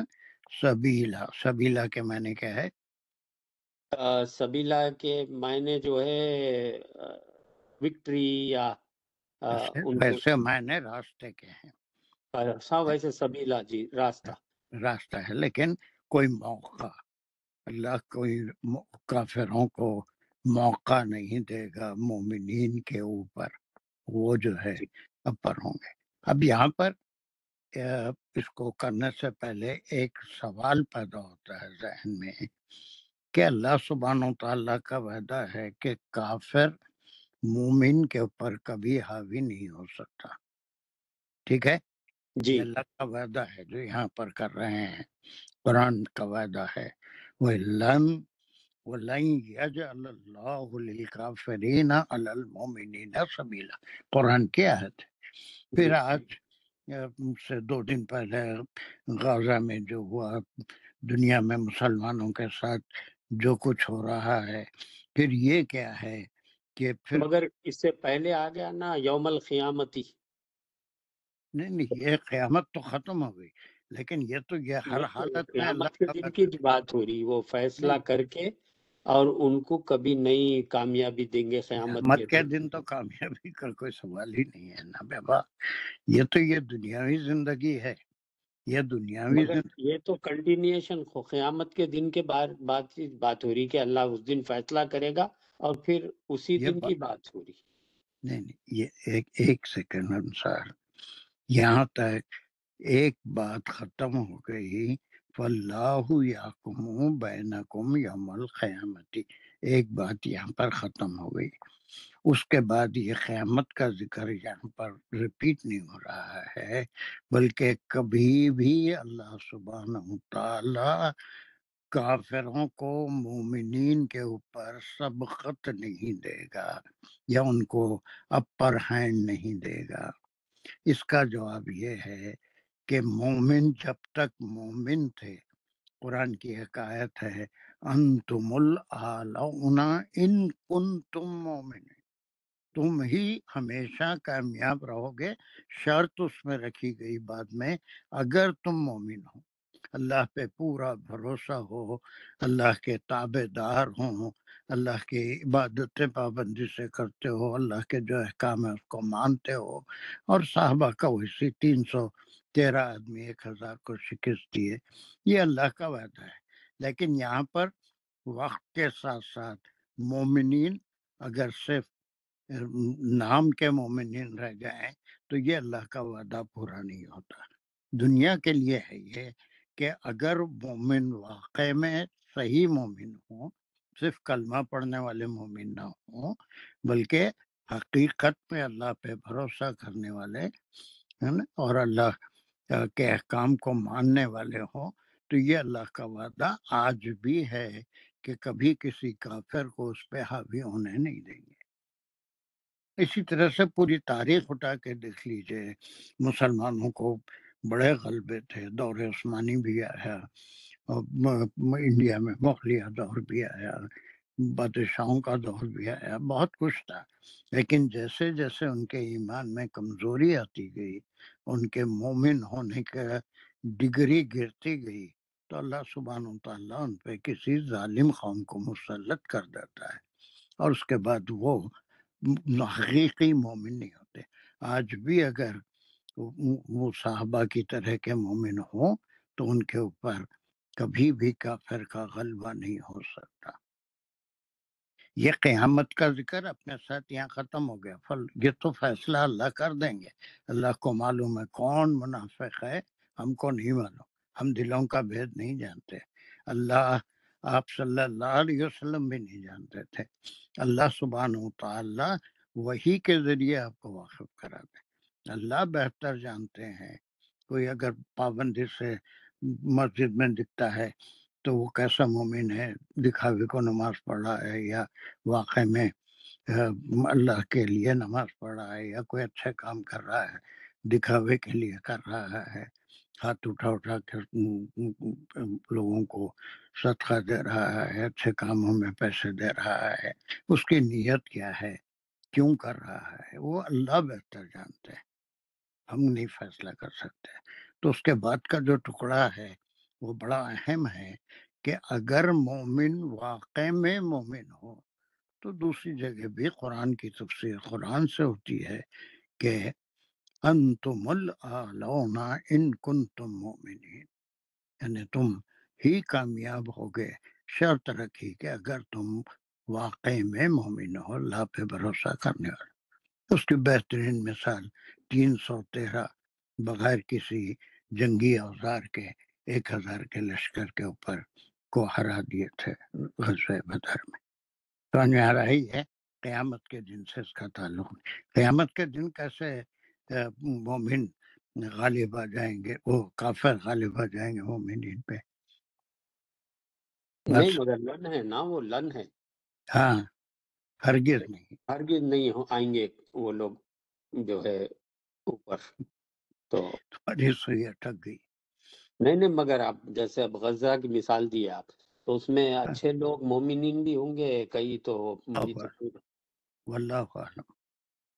سبیلا. سبیلا کے معنی کیا ہے؟ سبیلا کے معنی جو ہے وکٹری یا ویسے معنی راستے کے ہیں، ویسے سبیلا جی راستہ ہے، لیکن کوئی موقع، اللہ کوئی کافروں کو موقع نہیں دے گا مومنین کے اوپر، وہ جو ہے اپر ہوں گے۔ اب یہاں پر اس کو کرنے سے پہلے ایک سوال پیدا ہوتا ہے ذہن میں کہ اللہ سبحانہ و تعالیٰ کا وعدہ ہے کہ کافر مومن کے اوپر کبھی حاوی نہیں ہو سکتا، ٹھیک ہے؟ یہ اللہ کا وعدہ ہے جو یہاں پر کر رہے ہیں، قرآن کا وعدہ ہے، وَلَن يَجْعَلَ اللَّهُ لِلْكَافِرِينَ عَلَى الْمُؤْمِنِينَ سَبِيلًا، قرآن کی آیت ہے۔ پھر آج سے 2 دن پہلے غزہ میں جو ہوا، دنیا میں مسلمانوں کے ساتھ جو کچھ ہو رہا ہے، پھر یہ کیا ہے کہ پھر مگر اس سے پہلے آ گیا نا یوم القیامتی۔ نہیں، یہ قیامت تو ختم ہو گئی، لیکن یہ تو یہ ہر حالت میں اللہ قیامت کے کا دن کی بات ہو رہی، وہ فیصلہ کر کے اور ان کو کبھی نئی کامیابی دیں گے قیامت کے دن تو کامیابی کا کوئی سوال ہی نہیں ہے نا بابا، یہ تو یہ دنیاوی زندگی ہے، یہ دنیاوی زندگی، یہ تو کنٹینیوشن قیامت کے دن کے بات ہو رہی کہ اللہ اس دن فیصلہ کرے گا، اور پھر اسی دن کی بات ہو رہی۔ نہیں، یہ ایک سیکنڈ انصار، یہاں تک ایک بات ختم ہو گئی، فَاللَّهُ يَحْكُمُ بَيْنَكُمْ يَوْمَ الْقِيَامَةِ، ایک بات یہاں پر ختم ہو گئی۔ اس کے بعد یہ قیامت کا ذکر یہاں پر ریپیٹ نہیں ہو رہا ہے، بلکہ کبھی بھی اللہ سبحانہ وتعالی کافروں کو مومنین کے اوپر سبقت نہیں دے گا یا ان کو اپر ہینڈ نہیں دے گا۔ اس کا جواب یہ ہے کہ مومن جب تک مومن تھے، قرآن کی ایک آیت ہے انتم الاعلون ان کنتم مومنین، تم ہی ہمیشہ کامیاب رہو گے، شرط اس میں رکھی گئی بعد میں اگر تم مومن ہو، اللہ پہ پورا بھروسہ ہو، اللہ کے تابع دار ہوں، اللہ کی عبادت پابندی سے کرتے ہو، اللہ کے جو احکام ہے اس کو مانتے ہو، اور صحابہ کا ویسی 313 آدمی 1000 کو شکست دیے، یہ اللہ کا وعدہ ہے۔ لیکن یہاں پر وقت کے ساتھ ساتھ مومنین اگر صرف نام کے مومنین رہ جائیں تو یہ اللہ کا وعدہ پورا نہیں ہوتا۔ دنیا کے لیے ہے یہ کہ اگر مومن واقع میں صحیح مومن ہوں، صرف کلمہ پڑھنے والے مومن نہ ہوں، بلکہ حقیقت میں اللہ پہ بھروسہ کرنے والے ہیں نا، اور اللہ کے احکام کو ماننے والے ہوں، تو یہ اللہ کا وعدہ آج بھی ہے کہ کبھی کسی کافر کو اس پہ حاوی ہونے نہیں دیں گے۔ اسی طرح سے پوری تاریخ اٹھا کے دیکھ لیجئے، مسلمانوں کو بڑے غلبے تھے، دور عثمانی بھی آیا، انڈیا میں مغلیہ دور بھی آیا، بادشاہوں کا دور بھی آیا، بہت کچھ تھا، لیکن جیسے جیسے ان کے ایمان میں کمزوری آتی گئی، ان کے مومن ہونے کا ڈگری گرتی گئی، تو اللہ سبحانہ وتعالیٰ ان پہ کسی ظالم قوم کو مسلط کر دیتا ہے، اور اس کے بعد وہ حقیقی مومن نہیں ہوتے۔ آج بھی اگر وہ صحابہ کی طرح کے مومن ہوں تو ان کے اوپر کبھی بھی کافر کا غلبہ نہیں ہو سکتا۔ یہ قیامت کا ذکر اپنے ساتھ یہاں ختم ہو گیا، یہ تو فیصلہ اللہ کر دیں گے، اللہ کو معلوم ہے کون منافق ہے، ہم کو نہیں معلوم، ہم دلوں کا بھید نہیں جانتے، اللہ آپ صلی اللہ علیہ وسلم بھی نہیں جانتے تھے، اللہ سبحانہ وتعالی وحی کے ذریعے آپ کو واقف کرا دے، اللہ بہتر جانتے ہیں۔ کوئی اگر پابندی سے مسجد میں دکھتا ہے تو وہ کیسا مومن ہے، دکھاوے کو نماز پڑھ رہا ہے یا واقع میں اللہ کے لیے نماز پڑھ رہا ہے یا کوئی اچھا کام کر رہا ہے، دکھاوے کے لیے کر رہا ہے، ہاتھ اٹھا اٹھا کر لوگوں کو صدقہ دے رہا ہے، اچھے کاموں میں پیسے دے رہا ہے، اس کی نیت کیا ہے، کیوں کر رہا ہے، وہ اللہ بہتر جانتے ہیں، ہم نہیں فیصلہ کر سکتے۔ تو اس کے بعد کا جو ٹکڑا ہے وہ بڑا اہم ہے کہ اگر مومن واقع میں مومن ہو، تو دوسری جگہ بھی قرآن کی تفسیر قرآن سے ہوتی ہے کہ انتم الاعلون ان کنتم مؤمنین، یعنی تم ہی کامیاب ہوگے، شرط رکھی کہ اگر تم واقعی میں مومن ہو، اللہ پہ بھروسہ کرنے والے۔ اس کی بہترین مثال 313 بغیر کسی جنگی اوزار کے 1000 کے لشکر کے اوپر کو ہرا دیے تھے غزوہ بدر میں۔ تو آ رہی ہے قیامت کے دن سے اس کا تعلق ہے۔ قیامت کے دن کیسے مومن غالب آ جائیں گے، وہ کافر غالب آ جائیں گے مومنین پہ؟ نہیں، مگر لن ہے نا، وہ لن ہے، ہاں، ہرگز نہیں۔ ہرگز نہیں آئیں گے وہ لوگ جو ہے اوپر۔ تو تمہاری سوئی اٹک گئی۔ نہیں، مگر آپ جیسے اب غزہ کی مثال دی آپ، تو اس میں اچھے لوگ مومنین بھی ہوں گے، کئی تو بھی تو واللہ اعلم،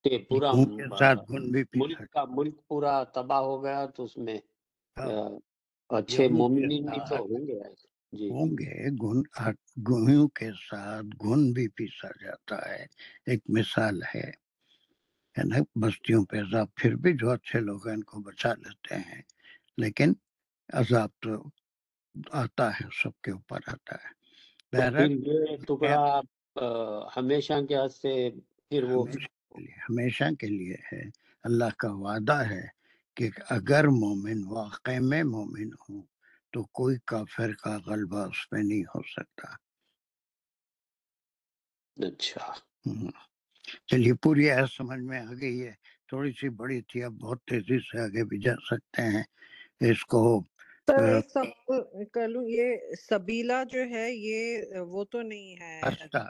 کہ پورا ان کے ساتھ گن بھی پی سکتے، ملک پورا تباہ ہو گیا تو اس میں اچھے گیہوں کے مومنین بھی تو ساتھ ہوں گے۔ جی ہوں گے، گیہوں کے ساتھ گن بھی پیسا جاتا ہے، ایک مثال ہے نا، بستیوں پہ عذاب، پھر بھی جو اچھے لوگ ہیں ان کو بچا لیتے ہیں، لیکن عذاب تو آتا ہے، سب کے اوپر آتا ہے۔ تو پھر بہرحال یہ ٹکڑا ہمیشہ کے حد سے پھر وہ ہمیشہ کے لیے ہے۔ اللہ کا وعدہ ہے کہ اگر مومن واقع میں مومن ہوں تو کوئی کافر کا غلبہ اس پہ نہیں ہو سکتا۔ اچھا، چلیے پوری آیت سمجھ میں آ گئی ہے، تھوڑی سی بڑی تھی، اب بہت تیزی سے آگے بھی جا سکتے ہیں اس کو۔ سر ایک سوال کر لوں، یہ سبیلا جو ہے یہ وہ تو نہیں ہے، راستہ،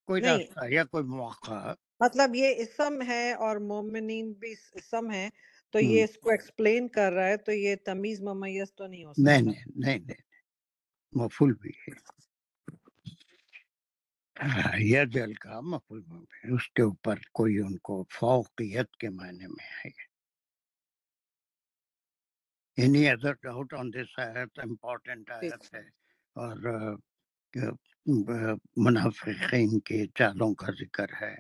کوئی نہیں راستہ یا کوئی مواقع؟ مطلب یہ اسم ہے اور مومنین بھی اسم ہے، تو یہ اس کو ایکسپلین کر رہا ہے، تو یہ تمیز ممیز تو نہیں ہو سکتا؟ نہیں، مفعول بھی ہے، یا جل کا مفعول بھی، اس کے اوپر کوئی ان کو فوقیت کے معنی میں ہے۔ Any other doubt on this ayat? Important ayat ہے، اور منافقین کے چالوں کا ذکر ہے۔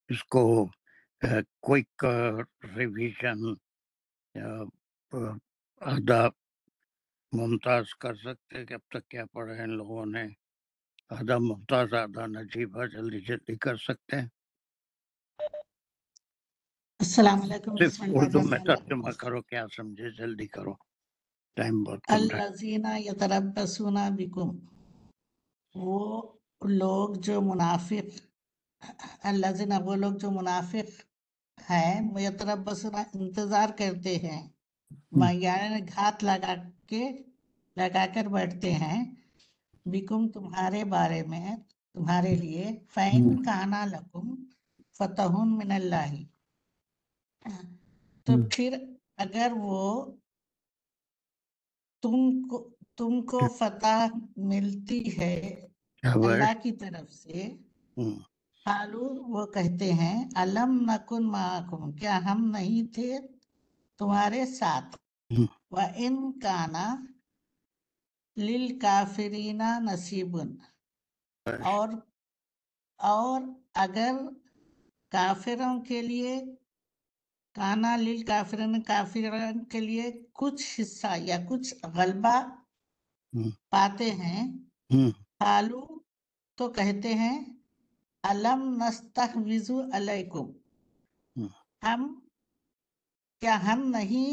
اس کو کوئک ریویژن آدھا ممتاز کر سکتے کہ اب تک کیا پڑھا ہے ان لوگوں نے، آدھا ممتاز آدھا نجیبہ، جلدی کر سکتے ہیں؟ السلام علیکم، صرف بسم اللہ اردو میں الرحمن ترجمہ الرحیم۔ کرو، کیا سمجھے، جلدی کرو، ٹائم بہت کم رہا۔ الذین یتربصون بکم، وہ لوگ جو منافق، الذین وہ لوگ جو منافق ہیں، یتربصون انتظار کرتے ہیں، یعنی گھات لگا کر بیٹھتے ہیں، بکم تمہارے بارے میں، تمہارے لیے، فَإِن کَانَ لَكُمْ فَتَحٌ مِّنَ اللَّهِ، تو پھر اگر وہ تم کو فتح ملتی ہے اللہ کی طرف سے، قالو وہ کہتے ہیں، الم نکن معکم، کیا ہم نہیں تھے تمہارے ساتھ، وَإِن کَانَ لِلْکَافِرِینَ نصیب، اور اگر کافروں کے لیے، کانا کافروں کے لیے کچھ حصہ یا کچھ غلبہ پاتے ہیں، قالو تو کہتے ہیں، الم نستحوذ علیکم، کیا ہم نہیں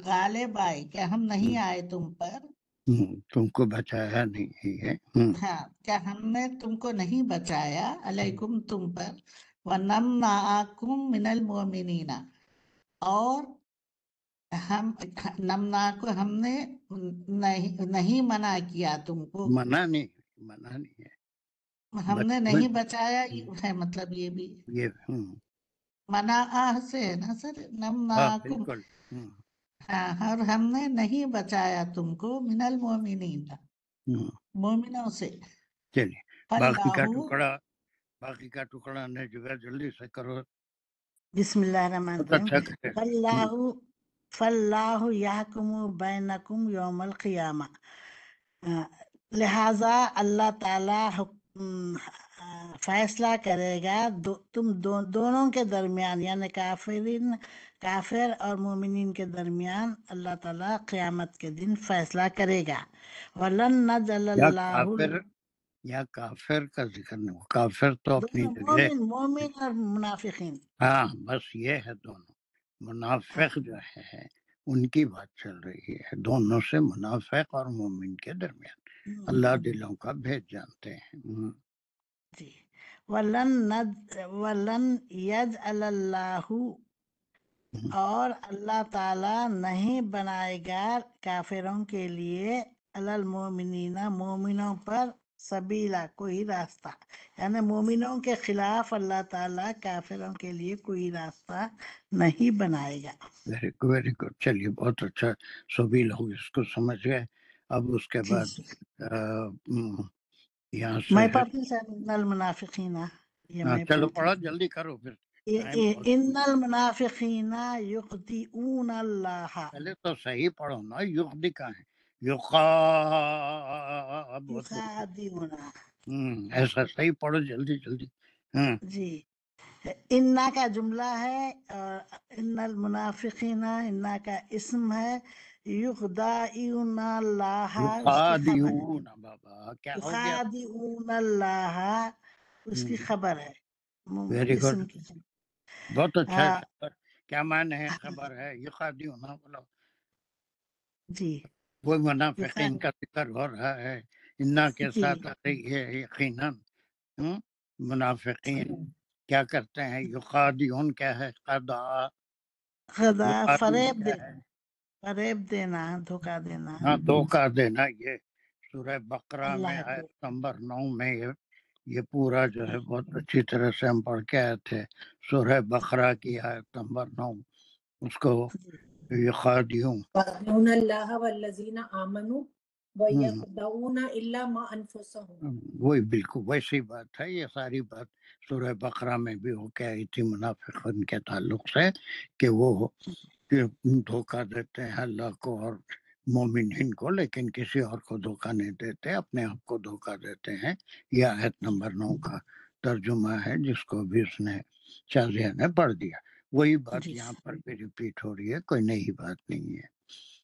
غالب آئے، کیا ہم نہیں آئے تم پر، تم کو بچایا نہیں ہے، ہاں کیا ہم نے تم کو نہیں بچایا، علیکم تم پر، وَنَمْنَعَكُمْ مِنَ الْمُؤْمِنِينَ، اور ہم نے نہیں منع کیا تم کو، منع نہیں ہے، ہم نے نہیں بچایا ہے، مطلب یہ بھی یہ منع سے ہے نا سر، نمنعکم، بالکل، ہاں، اور ہم نے نہیں بچایا تم کو، من المؤمنین، مومنوں سے، چلیے فاللہ، باقی کا ٹکڑا نے جگہ جلدی سے کرو، بسم اللہ الرحمن الرحیم، اچھا کرے۔ فاللہ یحکم بینکم یوم القیامہ، لہذا اللہ تعالی فیصلہ کرے گا تم دونوں کے درمیان، یعنی کافر اور مومنین کے درمیان اللہ تعالیٰ قیامت کے دن فیصلہ کرے گا۔ وَلَن نَجْعَلَ اللَّهُ یا کافر کا ذکر نہیں، کافر تو اپنی جگہ، مومن اور منافقین، ہاں بس یہ ہے دونوں۔ منافق جو ہے ان کی بات چل رہی ہے، دونوں سے منافق اور مومن کے درمیان اللہ دلوں کا بھید جانتے ہیں۔ جی وَلَن يَجْعَلَ اللَّهُ، اور اللہ تعالیٰ نہیں بنائے گا کافروں کے لیے علی المومنین، مومنوں پر سبیلا، کوئی راستہ، یعنی مومنوں کے خلاف اللہ تعالیٰ کافروں کے لیے کوئی راستہ نہیں بنائے گا۔ ویری گڈ، چلیے بہت اچھا، سبھی لوگ اس کو سمجھ گئے۔ اب اس کے بعد یہاں سے میں پڑھتی ہوں المنافقین، یہ میں چلو پڑھتی پڑھو، جلدی کرو پھر۔ ان المنافقین یخدعون اللہ، پہلے تو صحیح پڑھو نا، یخدی کا ہے، یخادعون، ایسا صحیح پڑھو جلدی جلدی۔ جی انا کا جملہ ہے اور ان المنافقین انا کا اسم ہے، یخدعون اللہ اس کی خبر ہے، یخادعون، بابا کیا ہو گیا؟ یخادعون اللہ اس کی خبر ہے، ویری گڈ، اسم کی بہت اچھا ہے۔ کیا معنی ہے خبر ہے؟ یخادعون بولو، جی وہ منافقین کا ذکر ہو رہا ہے، انا کے ساتھ آ رہی ہے یقیناً۔ منافقین کیا کرتے ہیں؟ یخادعون کیا ہے؟ خدا یخادعون کیا ہے؟ فریب دینا، دھوکہ دینا، ہاں دھوکہ دینا۔ یہ سورہ بقرہ میں اللہ آیت نمبر 9 میں یہ پورا جو ہے بہت اچھی طرح سے ہم پڑھ کے آئے تھے، سورہ بقرہ کی آیت نمبر 9، اس کو یخادعون، یخدعون اللہ والذین آمنوا ویخدعون الا ما انفسهم، وہی بالکل ویسی بات ہے۔ یہ ساری بات سورہ بقرہ میں بھی ہو کے آئی تھی منافقین کے تعلق سے، کہ وہ دھوکہ دیتے ہیں اللہ کو اور مومنین کو، لیکن کسی اور کو دھوکہ نہیں دیتے، اپنے آپ کو دھوکہ دیتے ہیں۔ یہ آیت نمبر 9 کا ترجمہ ہے، جس کو بھی اس نے شازیہ نے پڑھ دیا۔ وہی بات یہاں پر بھی ریپیٹ ہو رہی ہے، کوئی نئی بات نہیں ہے۔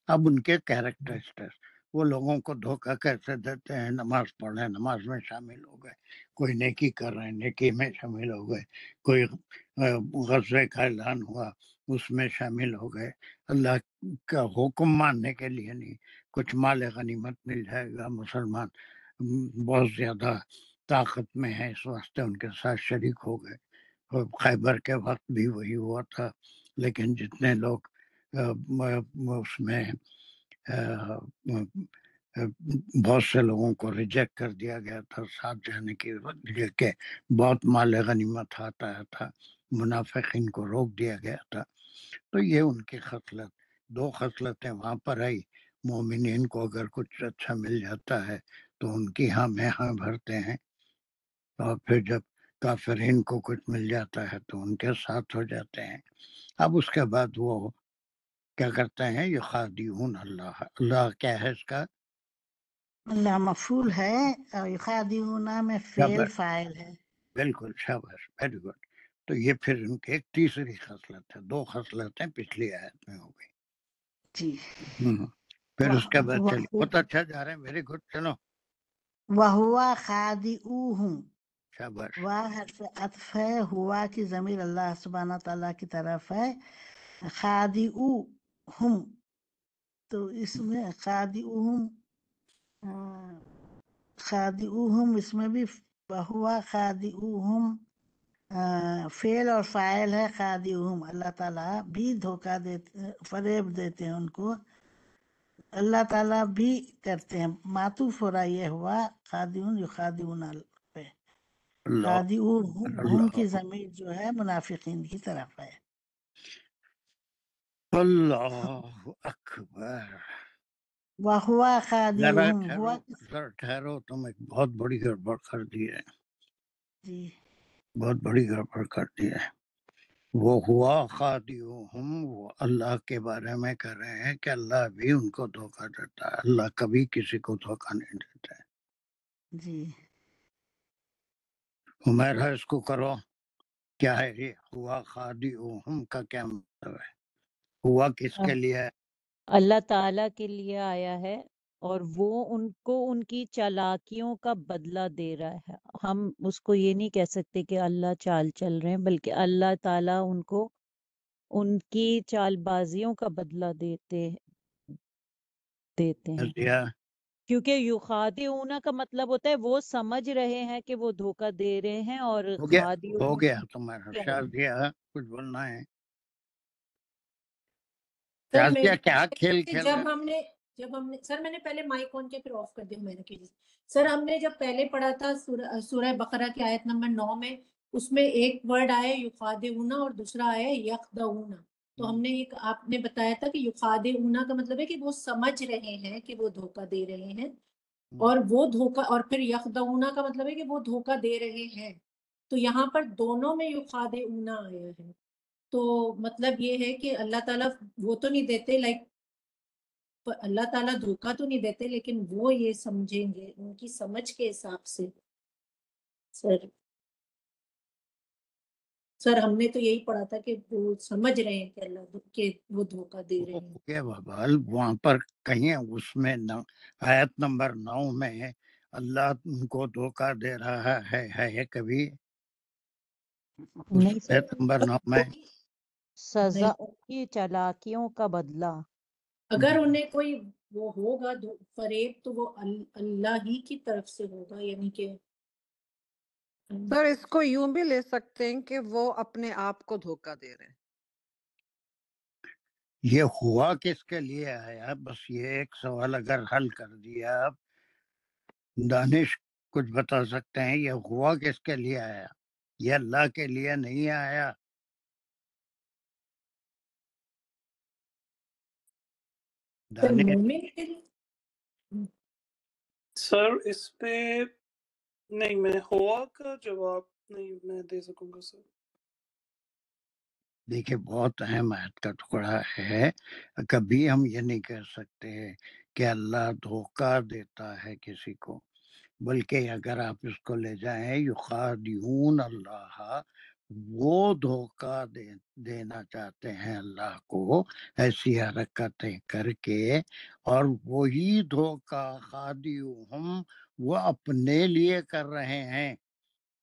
اب ان کے کیریکٹرسٹکس، وہ لوگوں کو دھوکہ کیسے دیتے ہیں؟ نماز پڑھ رہے ہیں، نماز میں شامل ہو گئے، کوئی نیکی کر رہے ہیں، نیکی میں شامل ہو گئے، کوئی غزوے کا اعلان ہوا اس میں شامل ہو گئے، اللہ کا حکم ماننے کے لیے نہیں، کچھ مال غنیمت مل جائے گا، مسلمان بہت زیادہ طاقت میں ہے اس واسطے ان کے ساتھ شریک ہو گئے۔ خیبر کے وقت بھی وہی ہوا تھا، لیکن جتنے لوگ اس میں بہت سے لوگوں کو ریجیکٹ کر دیا گیا تھا ساتھ جانے کی وجہ کہ بہت مال غنیمت آتا تھا، منافقین کو روک دیا گیا تھا۔ تو یہ ان کی خصلت، دو خصلتیں وہاں پر آئی۔ مومنین کو اگر کچھ اچھا مل جاتا ہے تو ان کی ہاں میں ہاں بھرتے ہیں، اور پھر جب کافرین کو کچھ مل جاتا ہے تو ان کے ساتھ ہو جاتے ہیں۔ اب اس کے بعد وہ کیا کرتے ہیں؟ یخادعون اللہ، اللہ کیا ہے اس کا؟ اللہ مفعول ہے اور یخادعون میں فعل فاعل ہے۔ بالکل، شاباش، ویری گڈ۔ تو یہ پھر ان کی ایک تیسری خصلت ہے، دو خصلتیں پچھلی آیت میں ہو گئی۔ جی پھر اس کے بعد چلیے، بہت اچھا جا رہے ہیں، ویری گڈ، چلو۔ وَهُوَ خَادِعُوهُم، شاباش، حرف عطف ہے، ہوا کی ضمیر اللہ سبحانہ تعالیٰ کی طرف ہے، خادعوہم، تو اس میں خادعوہم اس میں بھی ہوا خادعوہم فعل اور فاعل ہے، خادعوہم اللہ تعالیٰ بھی دھوکہ دیتے، فریب دیتے ہیں ان کو، اللہ تعالیٰ بھی کرتے ہیں۔ معطوف ہو رہا یہ ہوا خادعون یخادعون پہ، خادعوہم کی ضمیر جو ہے منافقین کی طرف ہے۔ اللہ اکبر۔ وَهُوَ خَادِعُهُم، ہوا ذرا ٹھہرو، تم ایک بہت بڑی گڑبڑ کر دی ہے، جی بہت بڑی گڑبڑ کر دی ہے۔ وہ ہوا خادعوہم، وہ اللہ کے بارے میں کہہ رہے ہیں کہ اللہ بھی ان کو دھوکہ دیتا ہے، اللہ کبھی کسی کو دھوکہ نہیں دیتا ہے۔ جی عمیر ہے اس کو کرو. کیا ہے یہ ہوا خادعوہم کا کیا مطلب ہے؟ ہوا کس کے لیے ہے؟ اللہ تعالیٰ کے لیے آیا ہے اور وہ ان کو ان کی چالاکیوں کا بدلہ دے رہا ہے. ہم اس کو یہ نہیں کہہ سکتے کہ اللہ چال چل رہے ہیں، بلکہ اللہ تعالیٰ ان کو ان کی چال بازیوں کا بدلہ دیتے ہیں. دیا کیونکہ یخادعون کا مطلب ہوتا ہے وہ سمجھ رہے ہیں کہ وہ دھوکہ دے رہے ہیں، اور ہو خادعون گیا تمہارا. شازیہ کچھ بولنا ہے؟ سر شازیہ کیا کھیل کھیل جب ہم نے سر میں نے پہلے مائک آن کے پھر آف کر دیا میں نے. سر ہم نے جب پہلے پڑھا تھا سورہ بقرہ کی آیت نمبر 9 میں، اس میں ایک ورڈ آیا یخادعون اور دوسرا آیا یخدعون. تو ہم نے آپ نے بتایا تھا کہ یخادعون کا مطلب ہے کہ وہ سمجھ رہے ہیں کہ وہ دھوکہ دے رہے ہیں، اور وہ دھوکہ، اور پھر یخدعون کا مطلب ہے کہ وہ دھوکہ دے رہے ہیں. تو یہاں پر دونوں میں یخادعون آیا ہے. تو مطلب یہ ہے کہ اللہ تعالیٰ وہ تو نہیں دیتے، اللہ تعالیٰ دھوکہ تو نہیں دیتے، لیکن وہ یہ سمجھیں گے ان کی سمجھ کے حساب سے. سر ہم نے تو یہی پڑھا تھا کہ وہ سمجھ رہے ہیں کہ اللہ کہ وہ دھوکہ دے رہے ہیں. بابال وہاں پر کہیں اس میں آیت نمبر 9 میں اللہ ان کو دھوکہ دے رہا ہے کبھی؟ نہیں سر، آیت نمبر 9 میں سزا ان کی چالاکیوں کا بدلہ. اگر انہیں کوئی وہ ہوگا فریب تو وہ اللہ ہی کی طرف سے ہوگا، یعنی کہ سر اس کو یوں بھی لے سکتے ہیں کہ وہ اپنے آپ کو دھوکہ دے رہے ہیں. یہ ہوا کس کے لیے آیا؟ بس یہ ایک سوال اگر حل کر دیا آپ دانش کچھ بتا سکتے ہیں، یہ ہوا کس کے لیے آیا؟ یہ اللہ کے لیے نہیں آیا. سر اس پہ نہیں، میں ہوا کا جواب نہیں میں دے سکوں گا سر. دیکھیں بہت اہم آیت کا ٹکڑا ہے. کبھی ہم یہ نہیں کہہ سکتے کہ اللہ دھوکہ دیتا ہے کسی کو، بلکہ اگر آپ اس کو لے جائیں یخادعون اللہ، وہ دھوکہ دینا چاہتے ہیں اللہ کو ایسی حرکتیں کر کے، اور وہی دھوکہ خادعوہم وہ اپنے لیے کر رہے ہیں.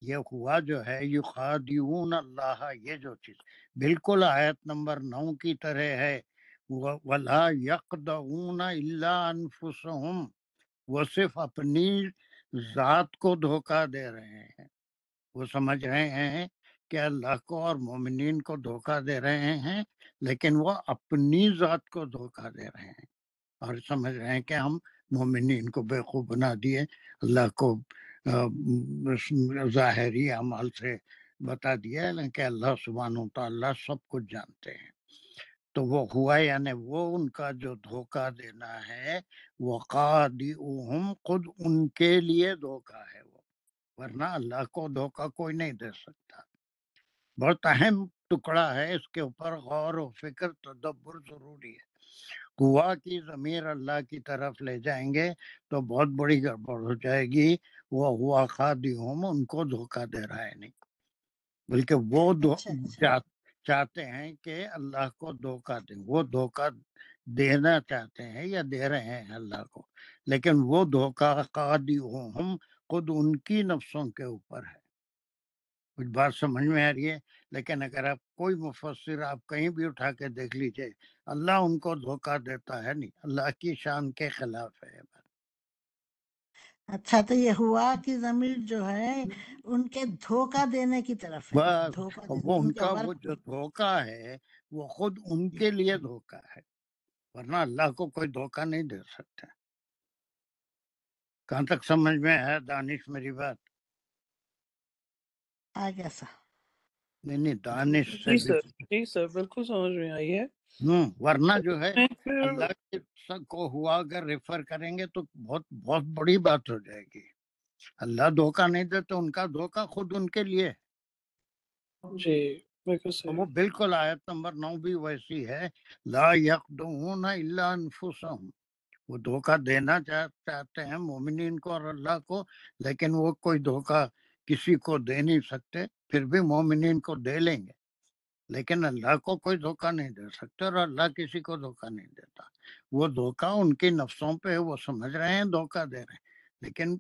یہ ہوا جو ہے یخادعون اللہ، یہ جو چیز بالکل آیت نمبر 9 کی طرح ہے. وَلَا يَقْدَعُونَ إِلَّا أَنفُسَهُمْ، وہ صرف اپنی ذات کو دھوکہ دے رہے ہیں. وہ سمجھ رہے ہیں کہ اللہ کو اور مومنین کو دھوکہ دے رہے ہیں، لیکن وہ اپنی ذات کو دھوکہ دے رہے ہیں، اور سمجھ رہے ہیں کہ ہم مومنین کو بیوقوف بنا دیے. اللہ کو ظاہری اعمال سے بتا دیا کہ اللہ سبحانہ و تعالیٰ سب کچھ جانتے ہیں. تو وہ ہوا یعنی وہ ان کا جو دھوکہ دینا ہے وہ خادعوہم، خود ان کے لیے دھوکہ ہے وہ، ورنہ اللہ کو دھوکہ کوئی نہیں دے سکتا. بہت اہم ٹکڑا ہے، اس کے اوپر غور و فکر تدبر ضروری ہے. ہوا کی ضمیر اللہ کی طرف لے جائیں گے تو بہت بڑی گڑبڑ ہو جائے گی. وہ ہوا خادعوہم ان کو دھوکہ دے رہا ہے نہیں، بلکہ وہ چاہتے ہیں کہ اللہ کو دھوکہ دیں. وہ دھوکہ دینا چاہتے ہیں یا دے رہے ہیں اللہ کو، لیکن وہ دھوکہ خادعوہم خود ان کی نفسوں کے اوپر ہے. کچھ بات سمجھ میں آ رہی ہے؟ لیکن اگر آپ کوئی مفسر آپ کہیں بھی اٹھا کے دیکھ لیجئے، اللہ ان کو دھوکہ دیتا ہے نہیں، اللہ کی شان کے خلاف ہے. اچھا تو یہ ہوا کی ضمیر جو ہے ان کے دھوکہ دینے کی طرف ہے. بس دھوکہ وہ ان کا وہ ورک جو دھوکہ ہے وہ خود ان کے لیے دھوکہ ہے، ورنہ اللہ کو کوئی دھوکہ نہیں دے سکتا. کہاں تک سمجھ میں ہے دانش میری بات؟ آ گیا سا. نہیں دانش سے جی بھی سر، جی سر بالکل سمجھ میں آئی ہے. ورنہ جو ہے پھر اللہ کو ہوا اگر ریفر کریں گے تو بہت بہت بڑی بات ہو جائے گی. اللہ دھوکہ نہیں دیتے، ان کا دھوکہ خود ان کے لیے. جی بالکل صحیح. وہ بالکل آیت نمبر 9 بھی ویسی ہے، لا یخدعون الا انفسهم، وہ دھوکہ دینا چاہتے ہیں مومنین کو اور اللہ کو، لیکن وہ کوئی دھوکہ کسی کو دے نہیں سکتے، پھر بھی مومنین کو دے لیں گے، لیکن اللہ کو کوئی دھوکہ نہیں دے سکتے، اور اللہ کسی کو دھوکہ نہیں دیتا۔ وہ دھوکہ ان کی نفسوں پہ وہ سمجھ رہے ہیں دھوکہ دے رہے ہیں، لیکن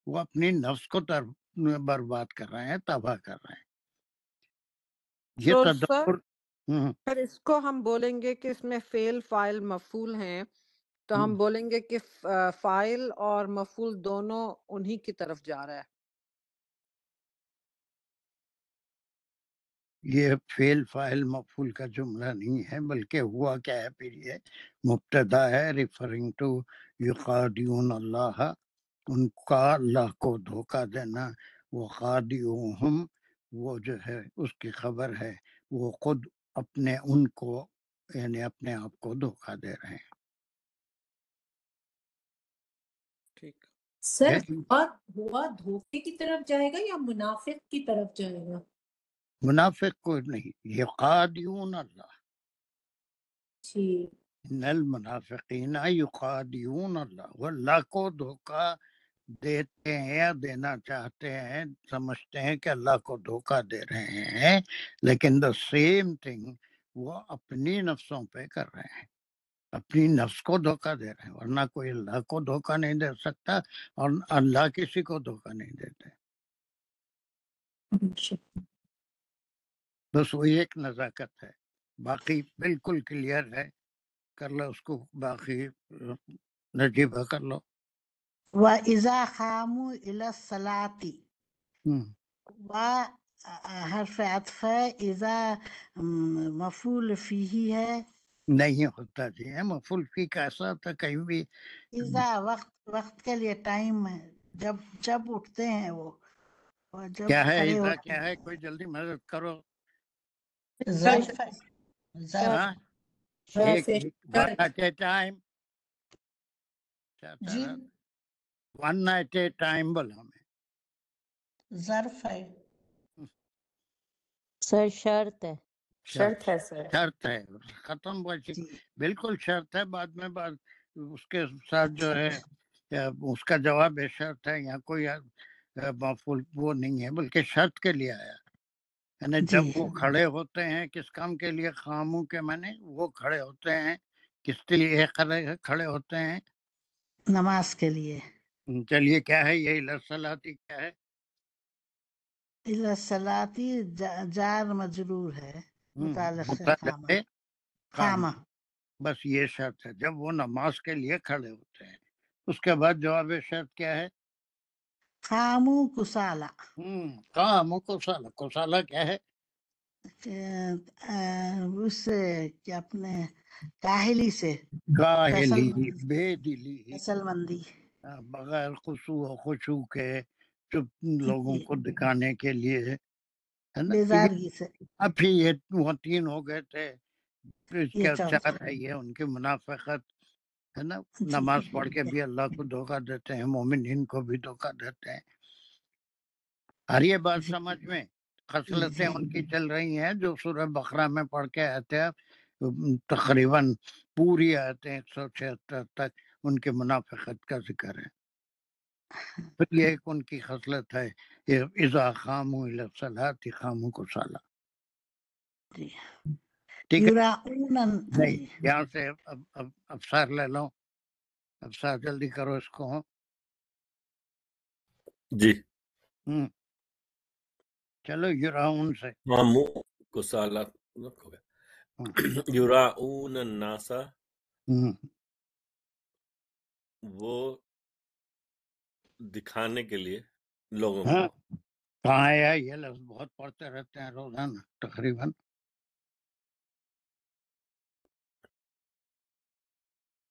وہ اپنی نفس کو برباد کر رہے ہیں، تباہ کر رہے ہیں۔ یہ تو سر تدبر پھر اس کو ہم بولیں گے کہ اس میں فعل فاعل مفعول ہیں، تو ہم بولیں گے کہ فاعل اور مفعول دونوں انہی کی طرف جا رہا ہے۔ یہ فعل فاعل مفعول کا جملہ نہیں ہے، بلکہ ہوا کیا ہے، پھر یہ مبتدا ہے، ریفرنگ ٹو یخادعون اللہ، ان کا اللہ کو دھوکہ دینا، وہ خادعوہم، وہ جو ہے اس کی خبر ہے، وہ خود اپنے ان کو یعنی اپنے آپ کو دھوکہ دے رہے ہیں۔ ٹھیک سر ہوا دھوکے کی طرف جائے گا یا منافق کی طرف جائے گا؟ منافق کو نہیں، یہ خادعون اللہ، ٹھیک، ان المنافقین یخادعون اللہ، وہ اللہ کو دھوکہ دیتے ہیں یا دینا چاہتے ہیں، سمجھتے ہیں کہ اللہ کو دھوکہ دے رہے ہیں، لیکن دا سیم تھنگ وہ اپنی نفسوں پہ کر رہے ہیں، اپنی نفس کو دھوکہ دے رہے ہیں، ورنہ کوئی اللہ کو دھوکہ نہیں دے سکتا، اور اللہ کسی کو دھوکہ نہیں دیتے۔ بس وہی ایک نزاکت ہے، باقی بالکل کلیئر ہے، کر لو اس کو، باقی نجیبہ کر لو۔ وَإِذَا قَامُوا إِلَى الصَّلَاةِ، و حرف عطف ہے، اذا مفعول فیہ ہے، نہیں ہوتا جی، ہے مفعول فی کا ایسا ہوتا کہیں بھی، اذا وقت کے لیے ٹائم ہے، جب اٹھتے ہیں وہ، اور جب کیا ہے کھڑے ایسا ہوتے کیا ہے، کوئی جلدی مدد کرو۔ ہیں، ظرف ہے، ظرف، ہاں ایک ون ایٹ اے ٹائم، جی ون ایٹ اے ٹائم بولا ہمیں، ظرف ہے، سر شرط ہے، شرط ہے سر۔ شرط ہے، ختم بچی، جی بالکل شرط ہے، بعد میں بعد اس کے ساتھ جو ہے اس کا جواب ہے شرط ہے، یہاں کوئی مفعول وہ نہیں ہے، بلکہ شرط کے لیے آیا، یعنی جی جب وہ کھڑے ہوتے ہیں کس کام کے لیے، خاموں کے معنی وہ کھڑے ہوتے ہیں کس کے لیے کھڑے ہوتے ہیں، نماز کے لیے، چلیے کیا ہے یہ لسلاتی کیا ہے، الی الصلاۃ جار مجرور ہے، متعلق سے خامہ، متعلق خامہ، بس یہ شرط ہے، جب وہ نماز کے لیے کھڑے ہوتے ہیں، اس کے بعد جواب شرط کیا ہے، خامو کسالہ، کام کوسالہ کیا ہے، اس سے کہ اپنے کاہلی سے، کسل کاہلی، مندی، بے دلی، کسل مندی، بغیر خشوع و خشوع کے، چپ لوگوں جی کو دکھانے کے لیے، ہے نا، بیزارگی سے، اب بھی یہ وہ تین ہو گئے تھے، پھر اس یہ کے چوتھا، چار ہے یہ ان کی منافقت، ہے نا، جی نماز پڑھ کے بھی اللہ کو دھوکہ دیتے ہیں، مومنین کو بھی دھوکہ دیتے ہیں۔ ہر یہ بات جی سمجھ میں، جی خصلتیں جی ان کی چل رہی ہیں جو سورہ بقرہ میں پڑھ کے آتے ہیں، تقریباً پوری آیتیں 176 تک ان کی منافقت کا ذکر ہے، پھر یہ ایک ان کی خصلت ہے، اذا قاموا الی الصلاۃ قاموا کسالى، جی، ٹھیک ہے، یراؤن، نہیں جی یہاں سے ابصار لے لو، ابصار جلدی کرو اس کو، جی چلو یراؤن سے، ہاں منہ کو سالہ ہو گیا، یراؤن الناس، وہ دکھانے کے لیے لوگوں ہاں کو، کہاں ہے یہ لفظ، بہت پڑھتے رہتے ہیں روزانہ تقریباً،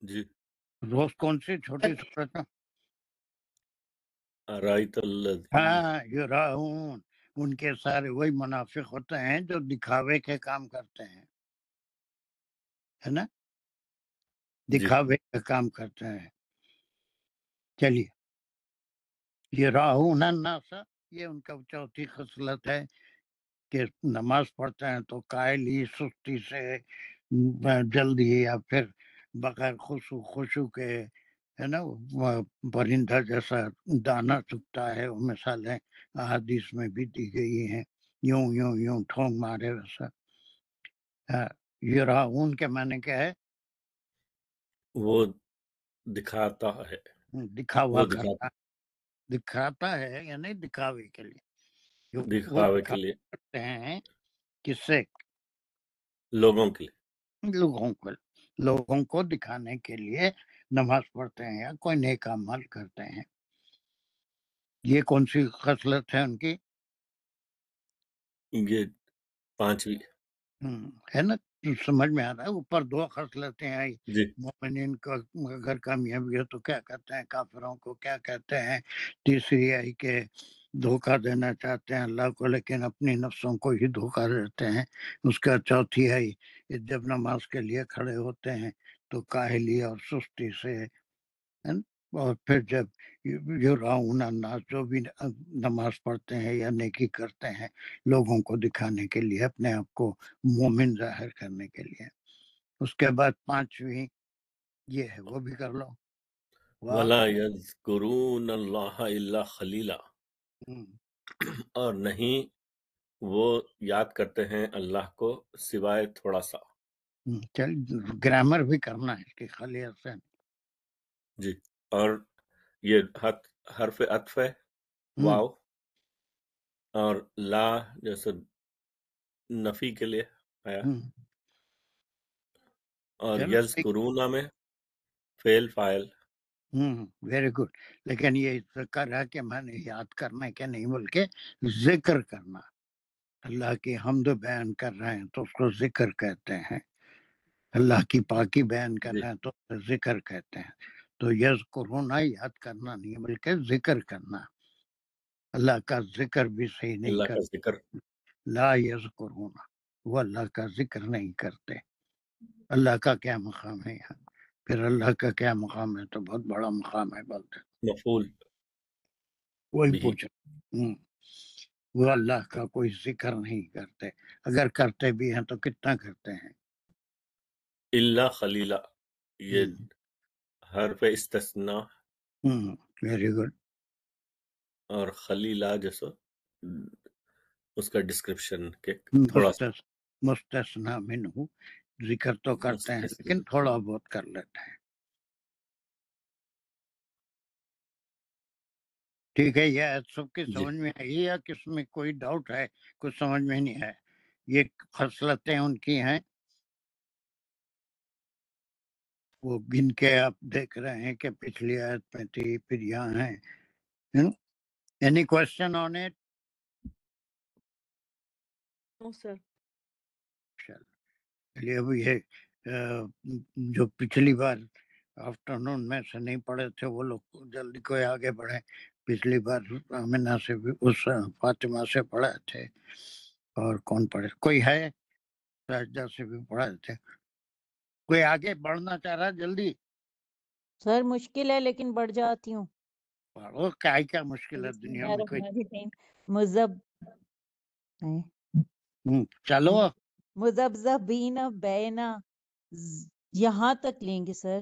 جی روز کون سی چھوٹی صورت ہے، رایت الذین، ہاں یراؤن، ان کے سارے وہی منافق ہوتے ہیں جو دکھاوے کے کام کرتے ہیں، ہے نا، جی دکھاوے کا کام کرتے ہیں۔ چلیے یراؤن الناس، یہ ان کا چوتھی خصلت ہے کہ نماز پڑھتے ہیں تو قائلی، سستی سے، جلدی، یا پھر بغیر خشوع کے، ہے نا پرندہ جیسا دانا چگتا ہے، وہ مثالیں احادیث میں بھی دی گئی ہیں، یوں یوں یوں ٹھونگ مارے ویسا۔ یراؤن کے معنی کیا ہے؟ وہ دکھاتا ہے، دکھاوا کرتا، دکھاتا ہے یا نہیں دکھاوے کے لیے، دکھاوے کے لیے کرتے ہیں کس سے؟ لوگوں کے لیے، لوگوں کو دکھانے کے لیے نماز پڑھتے ہیں یا کوئی نیک عمل کرتے ہیں۔ یہ کون سی خصلت ہے ان کی؟ یہ 5ویں ہے نا، سمجھ میں آ رہا ہے۔ اوپر 2 خصلتیں آئی، جی، مومنین کو اگر کامیابی ہو تو کیا کہتے ہیں، کافروں کو کیا کہتے ہیں۔ تیسری آئی کہ دھوکہ دینا چاہتے ہیں اللہ کو لیکن اپنی نفسوں کو ہی دھوکہ دیتے ہیں۔ اس کا چوتھی آئی جب نماز کے لیے کھڑے ہوتے ہیں تو کاہلی اور سستی سے، اور پھر جب یراؤن الناس، جو بھی نماز پڑھتے ہیں یا نیکی کرتے ہیں لوگوں کو دکھانے کے لیے، اپنے آپ کو مومن ظاہر کرنے کے لیے۔ اس کے بعد 5ویں یہ ہے، وہ بھی کر لو۔ وَلَا يَذْكُرُونَ اللَّهَ إِلَّا خَلِيلًا، اور نہیں وہ یاد کرتے ہیں اللہ کو سوائے تھوڑا سا۔ چل گرامر بھی کرنا ہے اس کی، خالی سے جی، اور یہ حرف عطف ہے، واو، اور لا جیسے نفی کے لیے آیا، اور یذکرون میں فعل فاعل۔ ویری گڈ، لیکن یہ ذکر ہے کہ میں نے یاد کرنا کے نہیں بلکہ ذکر کرنا، اللہ کی حمد بیان کر رہے ہیں تو اس کو ذکر کہتے ہیں، اللہ کی پاکی بیان کر رہے ہیں تو ذکر کہتے ہیں۔ تو یذکرون یاد کرنا نہیں بلکہ ذکر کرنا، اللہ کا ذکر بھی صحیح نہیں اللہ کا کرتے، ذکر، لا یذکرون، وہ اللہ کا ذکر نہیں کرتے۔ اللہ کا کیا مقام ہے یہاں؟ پھر اللہ کا کیا مقام ہے؟ تو بہت بڑا مقام ہے، بولتے مفعول وہی بھی، پوچھا۔ وہ اللہ کا کوئی ذکر نہیں کرتے، اگر کرتے بھی ہیں تو کتنا کرتے ہیں؟ الا خلیلا، یہ حرف استثناء، ویری گڈ۔ اور خلیلا جیسا اس کا ڈسکرپشن کے تھوڑا سا مستثنا منہ، ذکر تو کرتے ہیں لیکن تھوڑا بہت کر لیتے ہیں۔ ٹھیک ہے، یہ سب کی سمجھ میں آئی یا کس میں کوئی ڈاؤٹ ہے؟ کچھ سمجھ میں نہیں ہے؟ یہ خصلتیں ان کی ہیں، وہ گن کے آپ دیکھ رہے ہیں کہ پچھلی آیت میں تھی، پھر یہاں ہیں۔ Any question on it? No sir. چلیے اب یہ جو پچھلی بار آفٹرنون میں سے نہیں پڑھے تھے وہ لوگ جلدی کوئی آگے بڑھے۔ پچھلی بار آمنہ سے بھی، اس فاطمہ سے پڑھے تھے، اور کون پڑھے؟ کوئی ہے؟ ساجدہ سے بھی پڑھے تھے۔ کوئی آگے بڑھنا چاہ رہا جلدی؟ سر مشکل ہے لیکن بڑھ جاتی ہوں۔ پڑھو، کیا مشکل ہے دنیا میں؟ کوئی مذب چلو مذبذبین بینا، یہاں تک لیں گے سر؟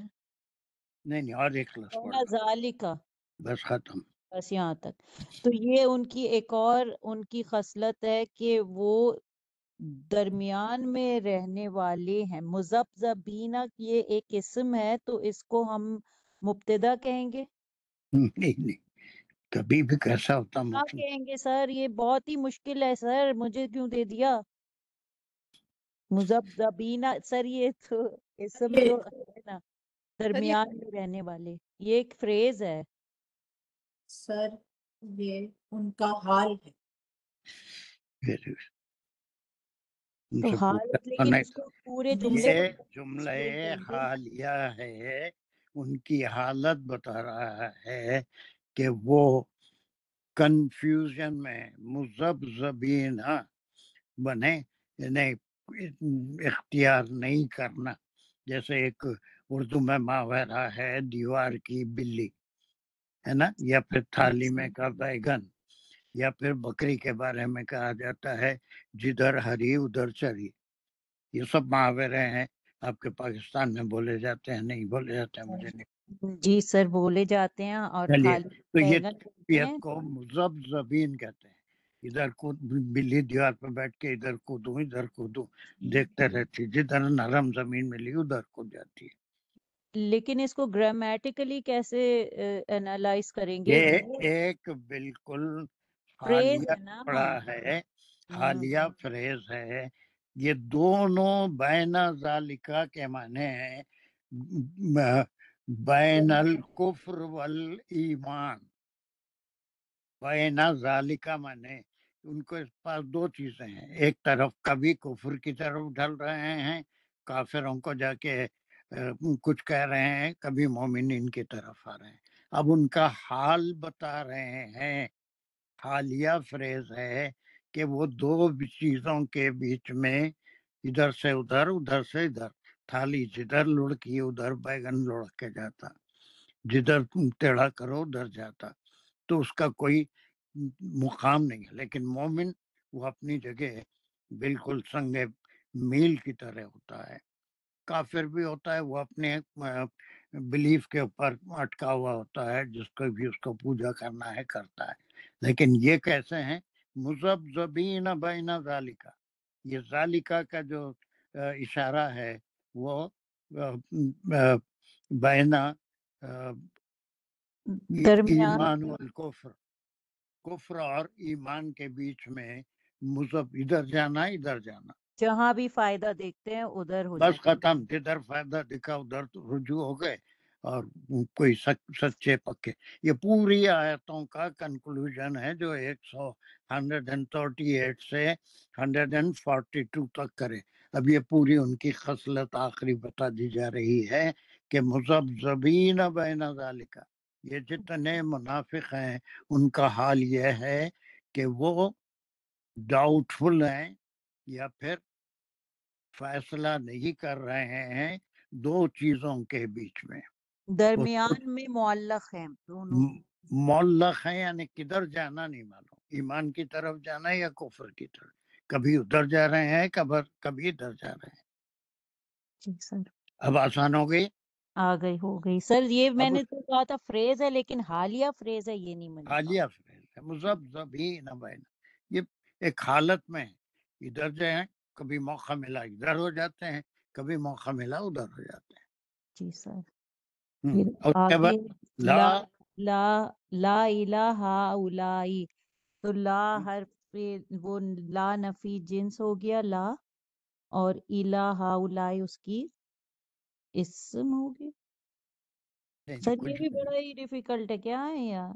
نہیں، اور ایک لفظ پڑھ لو، ذالکا، بس ختم۔ بس یہاں تک۔ تو یہ ان کی ایک اور ان کی خصلت ہے کہ وہ درمیان میں رہنے والے ہیں۔ مذبذبینہ یہ ایک اسم ہے تو اس کو ہم مبتدا کہیں گے؟ نہیں، کبھی بھی کیسا ہوتا کیا کہیں گے سر؟ یہ بہت ہی مشکل ہے سر، مجھے کیوں دے دیا مذبذبینہ؟ سر یہ تو اسم تو ہے نا، درمیان میں رہنے والے، یہ ایک فریز ہے سر، یہ ان کا حال ہے۔ تو حال، لیکن اس کو پورے جملے یہ جملہ حالیہ ہے، ان کی حالت بتا رہا ہے کہ وہ کنفیوژن میں مذبذبین بنے، یعنی اختیار نہیں کرنا۔ جیسے ایک اردو میں ماورا ہے دیوار کی بلی، ہے نا، یا پھر تھالی میں کا بیگن، یا پھر بکری کے بارے میں کہا جاتا ہے جدھر ہری ادھر چری۔ یہ سب محاورے ہیں، آپ کے پاکستان میں بولے جاتے ہیں، نہیں بولے جاتے ہیں مجھے نہیں۔ جی سر بولے جاتے ہیں اور چلیے، خالی تو یہ بیگن بولتے ہیں۔ کو مذبذبین کہتے ہیں، ادھر کو بلی دیوار پہ بیٹھ کے ادھر کودوں ادھر کودوں دیکھتے رہتی، جدھر نرم زمین ملی ادھر کو جاتی ہے۔ لیکن اس کو گرامیٹیکلی کیسے انالائز کریں گے؟ یہ ایک بالکل فریز حالیہ ہے نا۔ ٹکڑا ہے، حالیہ فریز ہے، یہ دونوں بین ذالکہ کے معنی ہیں بین الکفر والایمان۔ بین ذالکہ معنی ان کے پاس دو چیزیں ہیں، ایک طرف کبھی کفر کی طرف ڈھل رہے ہیں، کافروں کو جا کے کچھ کہہ رہے ہیں، کبھی مومنین کی طرف آ رہے ہیں۔ اب ان کا حال بتا رہے ہیں، حالیہ فریز ہے کہ وہ دو چیزوں کے بیچ میں ادھر سے ادھر، ادھر سے ادھر، تھالی جدھر لڑکی ادھر بیگن لڑک کے جاتا، جدھر ٹیڑھا کرو ادھر جاتا، تو اس کا کوئی مقام نہیں ہے۔ لیکن مومن وہ اپنی جگہ بالکل سنگ میل کی طرح ہوتا ہے، کافر بھی ہوتا ہے، وہ اپنے بلیف کے اوپر اٹکا ہوا ہوتا ہے، جس کو بھی اس کو پوجا کرنا ہے کرتا ہے۔ لیکن یہ کیسے ہیں؟ مذبذبین بین ذالکہ، یہ ذالکہ کا جو اشارہ ہے وہ بین درمیان ایمان والکفر، کفر اور ایمان کے بیچ میں ادھر جانا ادھر جانا، جہاں بھی فائدہ دیکھتے ہیں ادھر ہو بس جاتا ہے۔ ختم، جدھر فائدہ دکھا ادھر تو رجوع ہو گئے، اور کوئی سچے پکے۔ یہ پوری آیتوں کا کنکلوژن ہے جو 138 سے 142 تک کرے۔ اب یہ پوری ان کی خصلت آخری بتا دی جا رہی ہے کہ مذبذبین بین ذالکہ، یہ جتنے منافق ہیں ان کا حال یہ ہے کہ وہ ڈاؤٹ فل ہیں، یا پھر فیصلہ نہیں کر رہے ہیں دو چیزوں کے بیچ میں، درمیان میں معلق ہیں دونوں۔ معلق ہیں، یعنی کدھر جانا نہیں معلوم، ایمان کی طرف جانا یا کفر کی طرف، کبھی ادھر جا رہے ہیں کبھی ادھر جا رہے ہیں۔ جی سر اب آسان ہو گئی؟ آ گئی، ہو گئی سر۔ یہ میں اب نے تو کہا تھا فریز ہے، لیکن حالیہ فریز ہے یہ نہیں مجھے حالیہ فریز ہے، مذبذبین بین، یہ ایک حالت میں ادھر جائیں، کبھی موقع ملا ادھر ہو جاتے ہیں، کبھی موقع ملا ادھر ہو جاتے ہیں۔ جی سر۔ اور پھر اس کے آگے بعد لا لا لا الہ الائی، تو لا حرف وہ لا نفی جنس ہو گیا لا، اور الہ الائی اس کی اسم ہو گیا۔ سر یہ بھی بڑا ہی ڈیفیکلٹ ہے، کیا ہے یار؟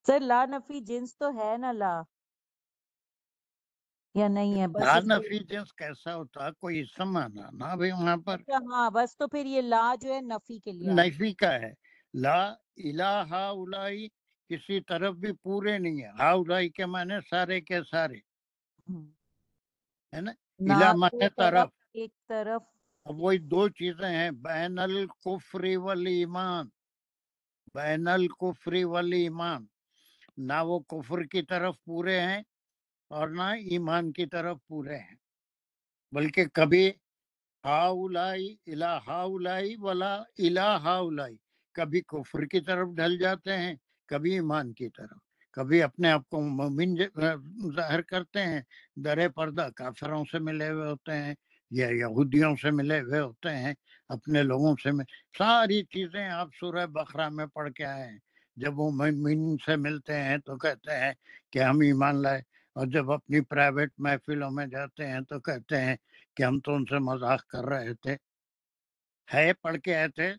سر لا نفی جنس تو ہے نا لا، یا نہیں ہے؟ بس لا اس کو نفی جنس کیسا ہوتا، کوئی اسم آنا نا بھائی وہاں پر، اچھا ہاں، بس تو پھر یہ لا جو ہے نفی کے لیے آ نفی کا ہے۔ لا الہ الائی کسی طرف بھی پورے نہیں ہے، ہاؤلائی کے معنی سارے کے سارے ہے نا، نہ الہ دو معنی طرف طرف۔ ایک طرف۔ اب وہی دو چیزیں ہیں، بین الکفر والایمان، بین الکفر والایمان، نہ وہ کفر کی طرف پورے ہیں اور نہ ایمان کی طرف پورے ہیں، بلکہ کبھی ہاؤلائی الہ ہاؤلائی ولا الہ ہاؤلائی، کبھی کفر کی طرف ڈھل جاتے ہیں، کبھی ایمان کی طرف، کبھی اپنے آپ کو مومن ظاہر کرتے ہیں، در پردہ کافروں سے ملے ہوئے ہوتے ہیں یا یہودیوں سے ملے ہوئے ہوتے ہیں، اپنے لوگوں سے ساری چیزیں آپ سورہ بقرہ میں پڑھ کے آئے ہیں۔ جب وہ مومن سے ملتے ہیں تو کہتے ہیں کہ ہم ایمان لائے، اور جب اپنی پرائیویٹ محفلوں میں جاتے ہیں تو کہتے ہیں کہ ہم تو ان سے مذاق کر رہے تھے، ہے پڑھ کے آئے تھے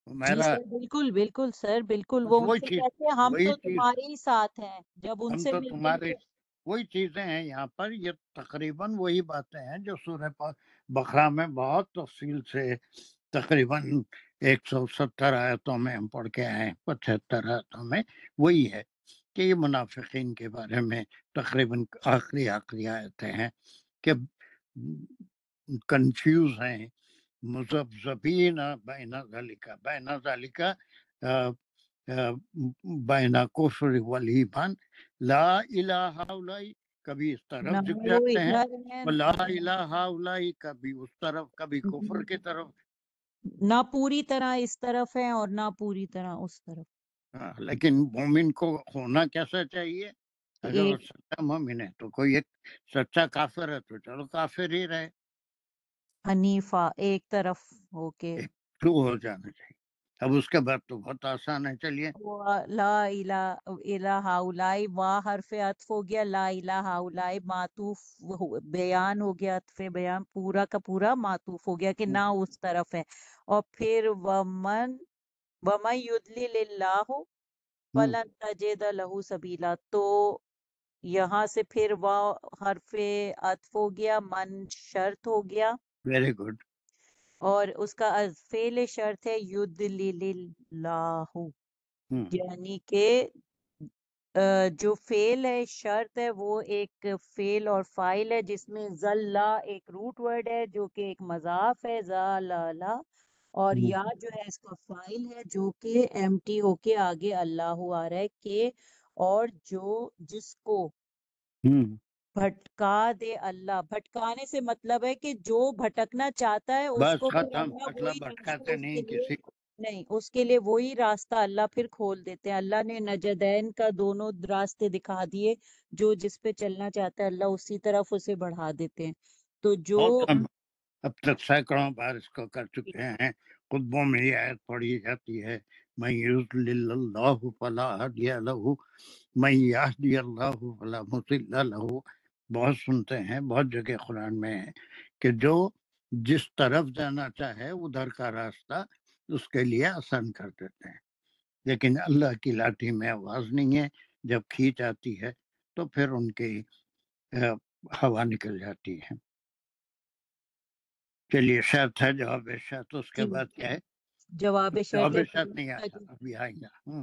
جی میرا، سر بالکل بالکل سر بالکل، وہ ان وہی سے چیز، کہتے ہیں ہم وہی تو چیز، تمہارے ہی ساتھ ہیں، جب ان ہم سے تو ملتے ہیں تمہارے، تو وہی چیزیں ہیں یہاں پر۔ یہ تقریباً وہی باتیں ہیں جو سورہ بقرہ میں بہت تفصیل سے تقریباً 170 آیتوں میں ہم پڑھ کے آئے ہیں، 75 آیتوں میں وہی ہے کہ یہ منافقین کے بارے میں تقریباً آخری آیتیں ہیں کہ کنفیوز ہیں، مذبذبین بین ذالکہ، بین ذالکہ بین کفر والایمان، لا الہ الائی کبھی اس طرف نہ جھک وہ جاتے ہیں، ادھر ہے لا الہ الا، کبھی اس طرف، کبھی کفر کی طرف. نہ پوری طرح اس طرف ہے اور نہ پوری طرح اس طرف. لیکن مومن کو ہونا کیسا چاہیے؟ اگر وہ ایک سچا مومن ہے تو کوئی ایک سچا کافر ہے تو چلو کافر ہی رہے، حنیفہ ایک طرف ہو کے ایک ٹرو ہو جانا چاہیے. اب اس کے بعد تو بہت آسان ہے. چلیے لا الہ الائی، وا حرف عطف ہو گیا، لا الہ الائی معطوف بیان ہو گیا، عطف بیان پورا کا پورا معطوف ہو گیا کہ نہ اس طرف ہے. اور پھر ومن یضلل اللہ فلن تجد لہ سبیلا، تو یہاں سے پھر وا حرف عطف ہو گیا، من شرط ہو گیا، ویری گڈ. اور اس کا فعل شرط ہے یضلل اللہ، یعنی کہ جو فعل ہے شرط ہے وہ ایک فعل اور فاعل ہے جس میں ذلہ ایک روٹ ورڈ ہے جو کہ ایک مضاف ہے، ذاللہ، اور یا جو ہے اس کا فاعل ہے جو کہ ایمٹی ہو کے آگے اللہ آ رہا ہے کہ، اور جو جس کو بھٹکا دے اللہ، بھٹکانے سے مطلب ہے کہ جو بھٹکنا چاہتا ہے اس بس کو پھر ختم، اللہ اللہ وہی راستہ بھٹکاتے اس کے نہیں لیے، کسی کو. نہیں اس کے لیے وہی راستہ اللہ پھر کھول دیتے ہیں. اللہ نے نجدین کا دونوں راستے دکھا دیے، جو جس پہ چلنا چاہتا ہے اللہ اسی طرف اسے بڑھا دیتے ہیں. تو جو بہت ہم اب تک سینکڑوں بار اس کو کر چکے ہیں. خطبوں میں یہ آیت پڑھی جاتی ہے، من یضلل اللہ فلا ہادی لہ من یہدی اللہ فلا مضل لہ. بہت سنتے ہیں، بہت جگہ قرآن میں ہے کہ جو جس طرف جانا چاہے ادھر کا راستہ اس کے لیے آسان کر دیتے ہیں. لیکن اللہ کی لاٹھی میں آواز نہیں ہے، جب کھینچ آتی ہے تو پھر ان کی ہوا نکل جاتی ہے. چلیے شرط ہے، جواب شرط. اس کے بعد کیا ہے؟ جواب شرط جواب ہے شرط نہیں آیا، ابھی آئیں گا.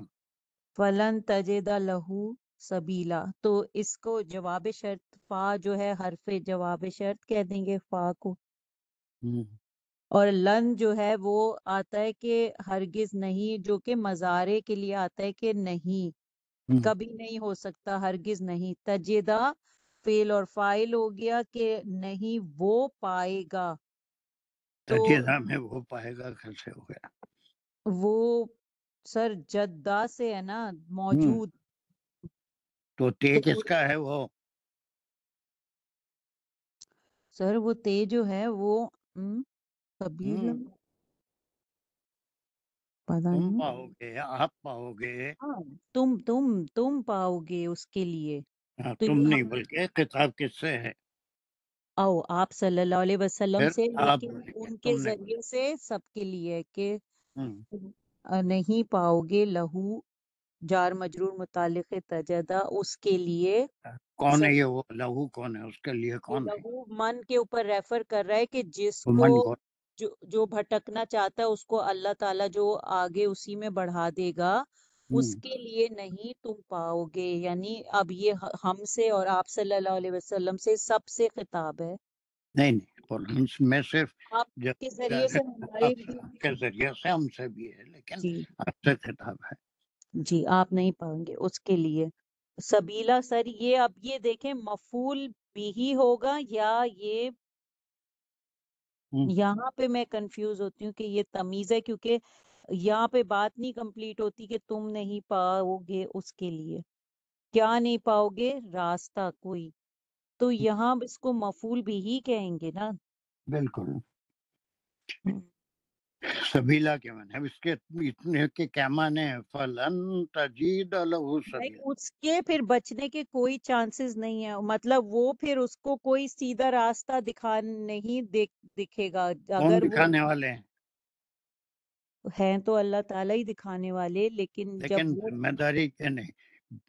فلن تجد لہو سبیلا، تو اس کو جواب شرط فا جو ہے حرف جواب شرط کہہ دیں گے فا کو، اور لن جو ہے وہ آتا ہے کہ ہرگز نہیں، جو کہ مضارع کے لیے آتا ہے کہ نہیں، کبھی نہیں ہو سکتا، ہرگز نہیں. تجدہ فعل اور فاعل ہو گیا کہ نہیں وہ پائے گا، تو تجدہ میں وہ پائے گا کیسے ہو گیا؟ وہ سر جدہ سے ہے نا، موجود. تو تے کس کا ہے وہ؟ سر وہ تے جو ہے وہ قبیلہ پتا تم نہیں، پاؤ گے، آپ پاؤ گے. ہاں تم پاؤ گے اس کے لیے. تو تم یہاں نہیں بلکہ خطاب کس سے ہے؟ او آپ صلی اللہ علیہ وسلم پھر سے، آپ لیکن بولیں گے، ان کے تم نہیں بولے. ذریعے سے سب کے لیے کہ نہیں پاؤ گے لہو جار مجرور متعلق تجدہ اس کے لیے. کون ہے یہ وہ لہو؟ کون ہے اس کے لیے؟ یہ کون ہے لہو من کے اوپر ریفر کر رہا ہے کہ جس وہ؟ کو من کو. جو بھٹکنا چاہتا ہے اس کو اللہ تعالیٰ جو آگے اسی میں بڑھا دے گا، اس کے لیے نہیں تم پاؤ گے. یعنی اب یہ ہم سے اور آپ صلی اللہ علیہ وسلم سے سب سے خطاب ہے. نہیں قرآن میں صرف آپ جب کے ذریعے سے ہمارے آپ کے ذریعے سے ہم سے بھی ہے، لیکن جی آپ سے خطاب ہے. جی آپ نہیں پائیں گے اس کے لیے. سبیلا سر یہ اب یہ دیکھیں مفعول بھی ہی ہوگا یا یہ، یہاں پہ میں کنفیوز ہوتی ہوں کہ یہ تمیز ہے، کیونکہ یہاں پہ بات نہیں کمپلیٹ ہوتی کہ تم نہیں پاؤ گے اس کے لیے، کیا نہیں پاؤ گے؟ راستہ کوئی. تو یہاں اس کو مفعول بھی ہی کہیں گے نا. بالکل. سبیلا کے معنی اب اس کے اتنے کے کیا معنی ہے؟ فلن تجید لہ سبیلا. اس کے پھر بچنے کے کوئی چانسز نہیں ہے، مطلب وہ پھر اس کو کوئی سیدھا راستہ نہیں دکھے گا. کون اگر وہ دکھانے والے ہیں؟ ہیں تو اللہ تعالیٰ ہی دکھانے والے، لیکن جب لیکن وہ ذمہ داری کے نہیں،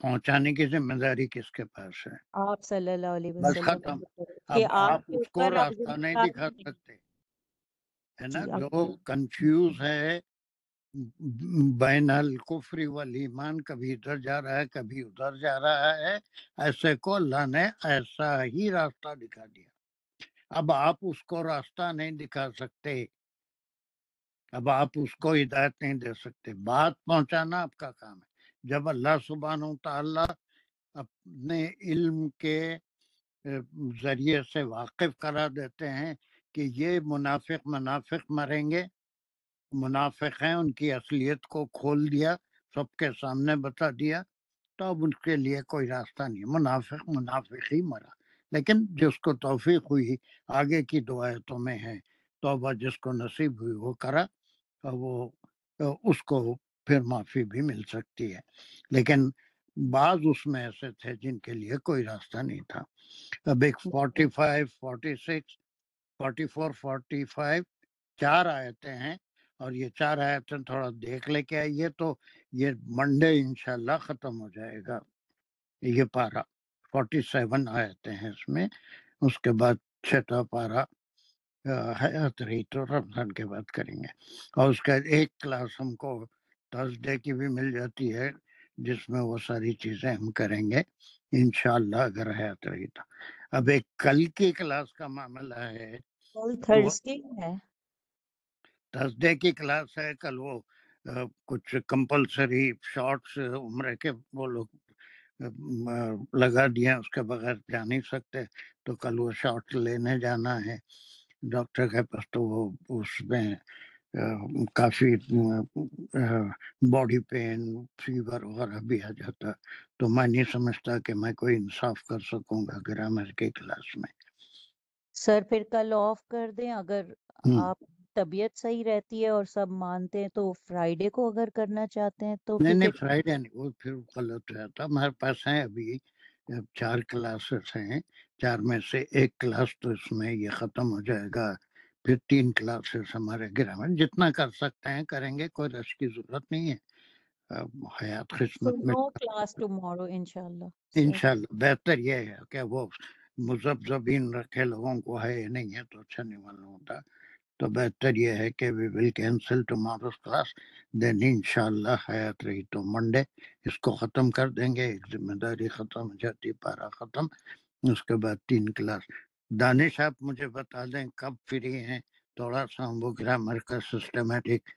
پہنچانے کی ذمہ داری کس کے پاس ہے؟ آپ صلی اللہ علیہ بس وسلم ختم. کہ اب آپ آپ کے اس کو اوپر اب راستہ ذمہ نہیں داری دکھا نہیں. سکتے، ہے نا. جی جو کنفیوز ہے بین الکفر والایمان، کبھی ادھر جا رہا ہے کبھی ادھر جا رہا ہے، ایسے کو اللہ نے ایسا ہی راستہ دکھا دیا. اب آپ اس کو راستہ نہیں دکھا سکتے، اب آپ اس کو ہدایت نہیں دے سکتے، بات پہنچانا آپ کا کام ہے. جب اللہ سبحانہ و تعالی اپنے علم کے ذریعے سے واقف کرا دیتے ہیں کہ یہ منافق مریں گے، منافق ہیں، ان کی اصلیت کو کھول دیا، سب کے سامنے بتا دیا، تو اب ان کے لیے کوئی راستہ نہیں، منافق ہی مرا۔ لیکن جس کو توفیق ہوئی، آگے کی دعایتوں میں ہے، توبہ جس کو نصیب ہوئی وہ کرا، اور وہ اس کو پھر معافی بھی مل سکتی ہے۔ لیکن بعض اس میں ایسے تھے جن کے لیے کوئی راستہ نہیں تھا۔ اب ایک 45، 46، 44، 45 4 آیتیں ہیں، اور یہ 4 آیتیں تھوڑا دیکھ لے کے آئیے، تو یہ منڈے انشاءاللہ ختم ہو جائے گا یہ پارہ۔ 47 آیتیں ہیں اس میں، اس کے بعد چھٹا پارہ حیات رہی تو رمضان کے بعد کریں گے، اور اس کا ایک کلاس ہم کو تھرسڈے کی بھی مل جاتی ہے جس میں وہ ساری چیزیں ہم کریں گے انشاءاللہ اگر حیات رہی تو۔ اب ایک کل کی کلاس کا معاملہ ہے، کل تھرسڈے ہے، تھرسڈے کی کلاس ہے، کل وہ کچھ کمپلسری شارٹس عمرے کے وہ لوگ لگا دیا، اس کے بغیر جا نہیں سکتے، تو کل وہ شارٹس لینے جانا ہے ڈاکٹر کے پاس، تو وہ اس میں کافی باڈی پین، فیور وغیرہ بھی آ جاتا، تو میں نہیں سمجھتا کہ میں کوئی انصاف کر سکوں گا گرامر کی کلاس میں۔ سر پھر کل آف کر دیں، اگر آپ طبیعت صحیح رہتی ہے اور سب مانتے ہیں تو فرائیڈے کو اگر کرنا چاہتے ہیں تو نہیں کیونکہ فرائیڈے نہیں، وہ پھر غلط ہو جاتا۔ ہمارے پاس ہیں ابھی 4 کلاسز ہیں، 4 میں سے ایک کلاس تو اس میں یہ ختم ہو جائے گا، پھر 3 کلاسز ہمارے گرامر، جتنا کر سکتے ہیں کریں گے، کوئی رش کی ضرورت نہیں ہے۔ حیات قسمت میں نو کلاس ٹمارو انشاءاللہ سر۔ انشاءاللہ بہتر یہ ہے کہ وہ مذبذبین رکھے لوگوں کو ہے یا نہیں ہے تو اچھا نہیں معلوم ہوتا، تو بہتر یہ ہے کہ we will cancel tomorrow's class, then انشاءاللہ حیات رہی تو منڈے اس کو ختم کر دیں گے، ایک ذمہ داری ختم ہو جاتی، پارا ختم، اس کے بعد 3 کلاس۔ دانش آپ مجھے بتا دیں کب فری ہیں، تھوڑا سا ہم وہ گرامر کا سسٹمیٹک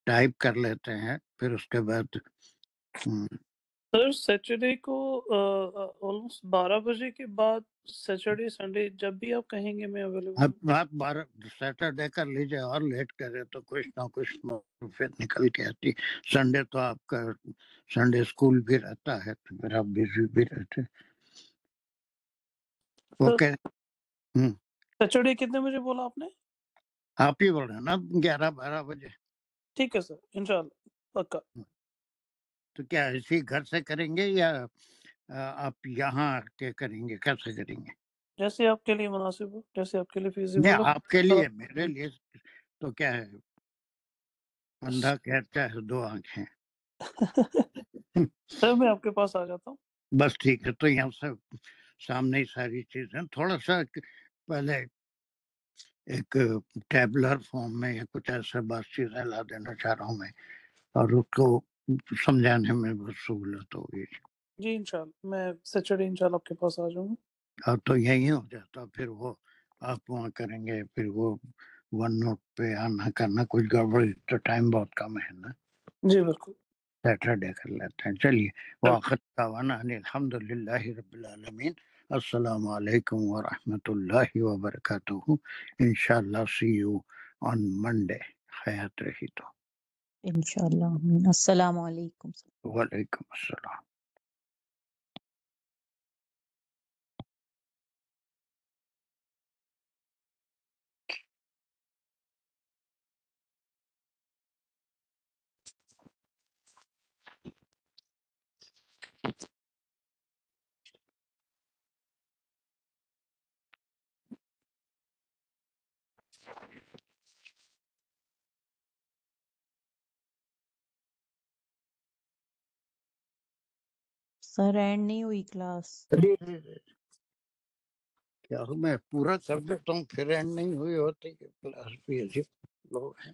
ٹائپ کر لیتے ہیں، پھر اس کے بعد سر سیٹرڈے کو آلموسٹ 12 بجے کے بعد، سیٹرڈے سنڈے جب بھی آپ کہیں گے میں اویلیبل ہوں۔ آپ 12 سیٹرڈے کر لیجیے، اور لیٹ کرے تو کچھ نہ کچھ مصروفیت نکل کے آتی۔ سنڈے تو آپ کا سنڈے اسکول بھی رہتا ہے تو پھر آپ بزی بھی رہتے۔ اوکے، سیٹرڈے کتنے بجے بولا آپ نے؟ آپ ہی بول رہے ہیں نا 11-12 بجے؟ ٹھیک ہے سر، انشاءاللہ پکا۔ تو کیا اسی گھر سے کریں گے یا آپ یہاں آ کے کریں گے، کیسے کریں گے؟ جیسے آپ کے لیے مناسب ہو، جیسے آپ کے لیے نہیں فیزیبل ہو۔ آپ کے لیے، میرے لیے تو کیا ہے، اندھا کہتا ہے 2 آنکھیں۔ سر میں آپ کے پاس آ جاتا ہوں۔ بس ٹھیک ہے، تو یہاں سے سامنے ہی ساری چیزیں، تھوڑا سا پہلے ایک ٹیبلر فارم میں یا کچھ ایسے بات چیزیں لا دینا چاہ رہا ہوں میں، اور اس کو سمجھانے میں بہت سہولت ہوگی۔ جی انشاءاللہ میں سیٹرڈے انشاءاللہ آپ کے پاس آ جاؤں گا۔ اور تو یہی ہو جاتا، پھر وہ آپ وہاں کریں گے، پھر وہ ون نوٹ پہ آنا کرنا کچھ گڑبڑی، تو ٹائم بہت کم ہے نا، جی بالکل۔ سیٹرڈے کر لیتے ہیں۔ چلیے، وآخر دعوانا ان الحمد للہ رب العالمین، السلام علیکم ورحمۃ اللہ وبرکاتہ۔ انشاءاللہ سی یو آن منڈے، حیات رہی تو۔ انشاءاللہ، السلام علیکم۔ وعلیکم السلام۔ سر اینڈ نہیں ہوئی کلاس؟ کیا میں پورا کر دیتا ہوں پھر اینڈ نہیں ہوئی ہوتی، کلاس بھی عجیب لوگ ہیں۔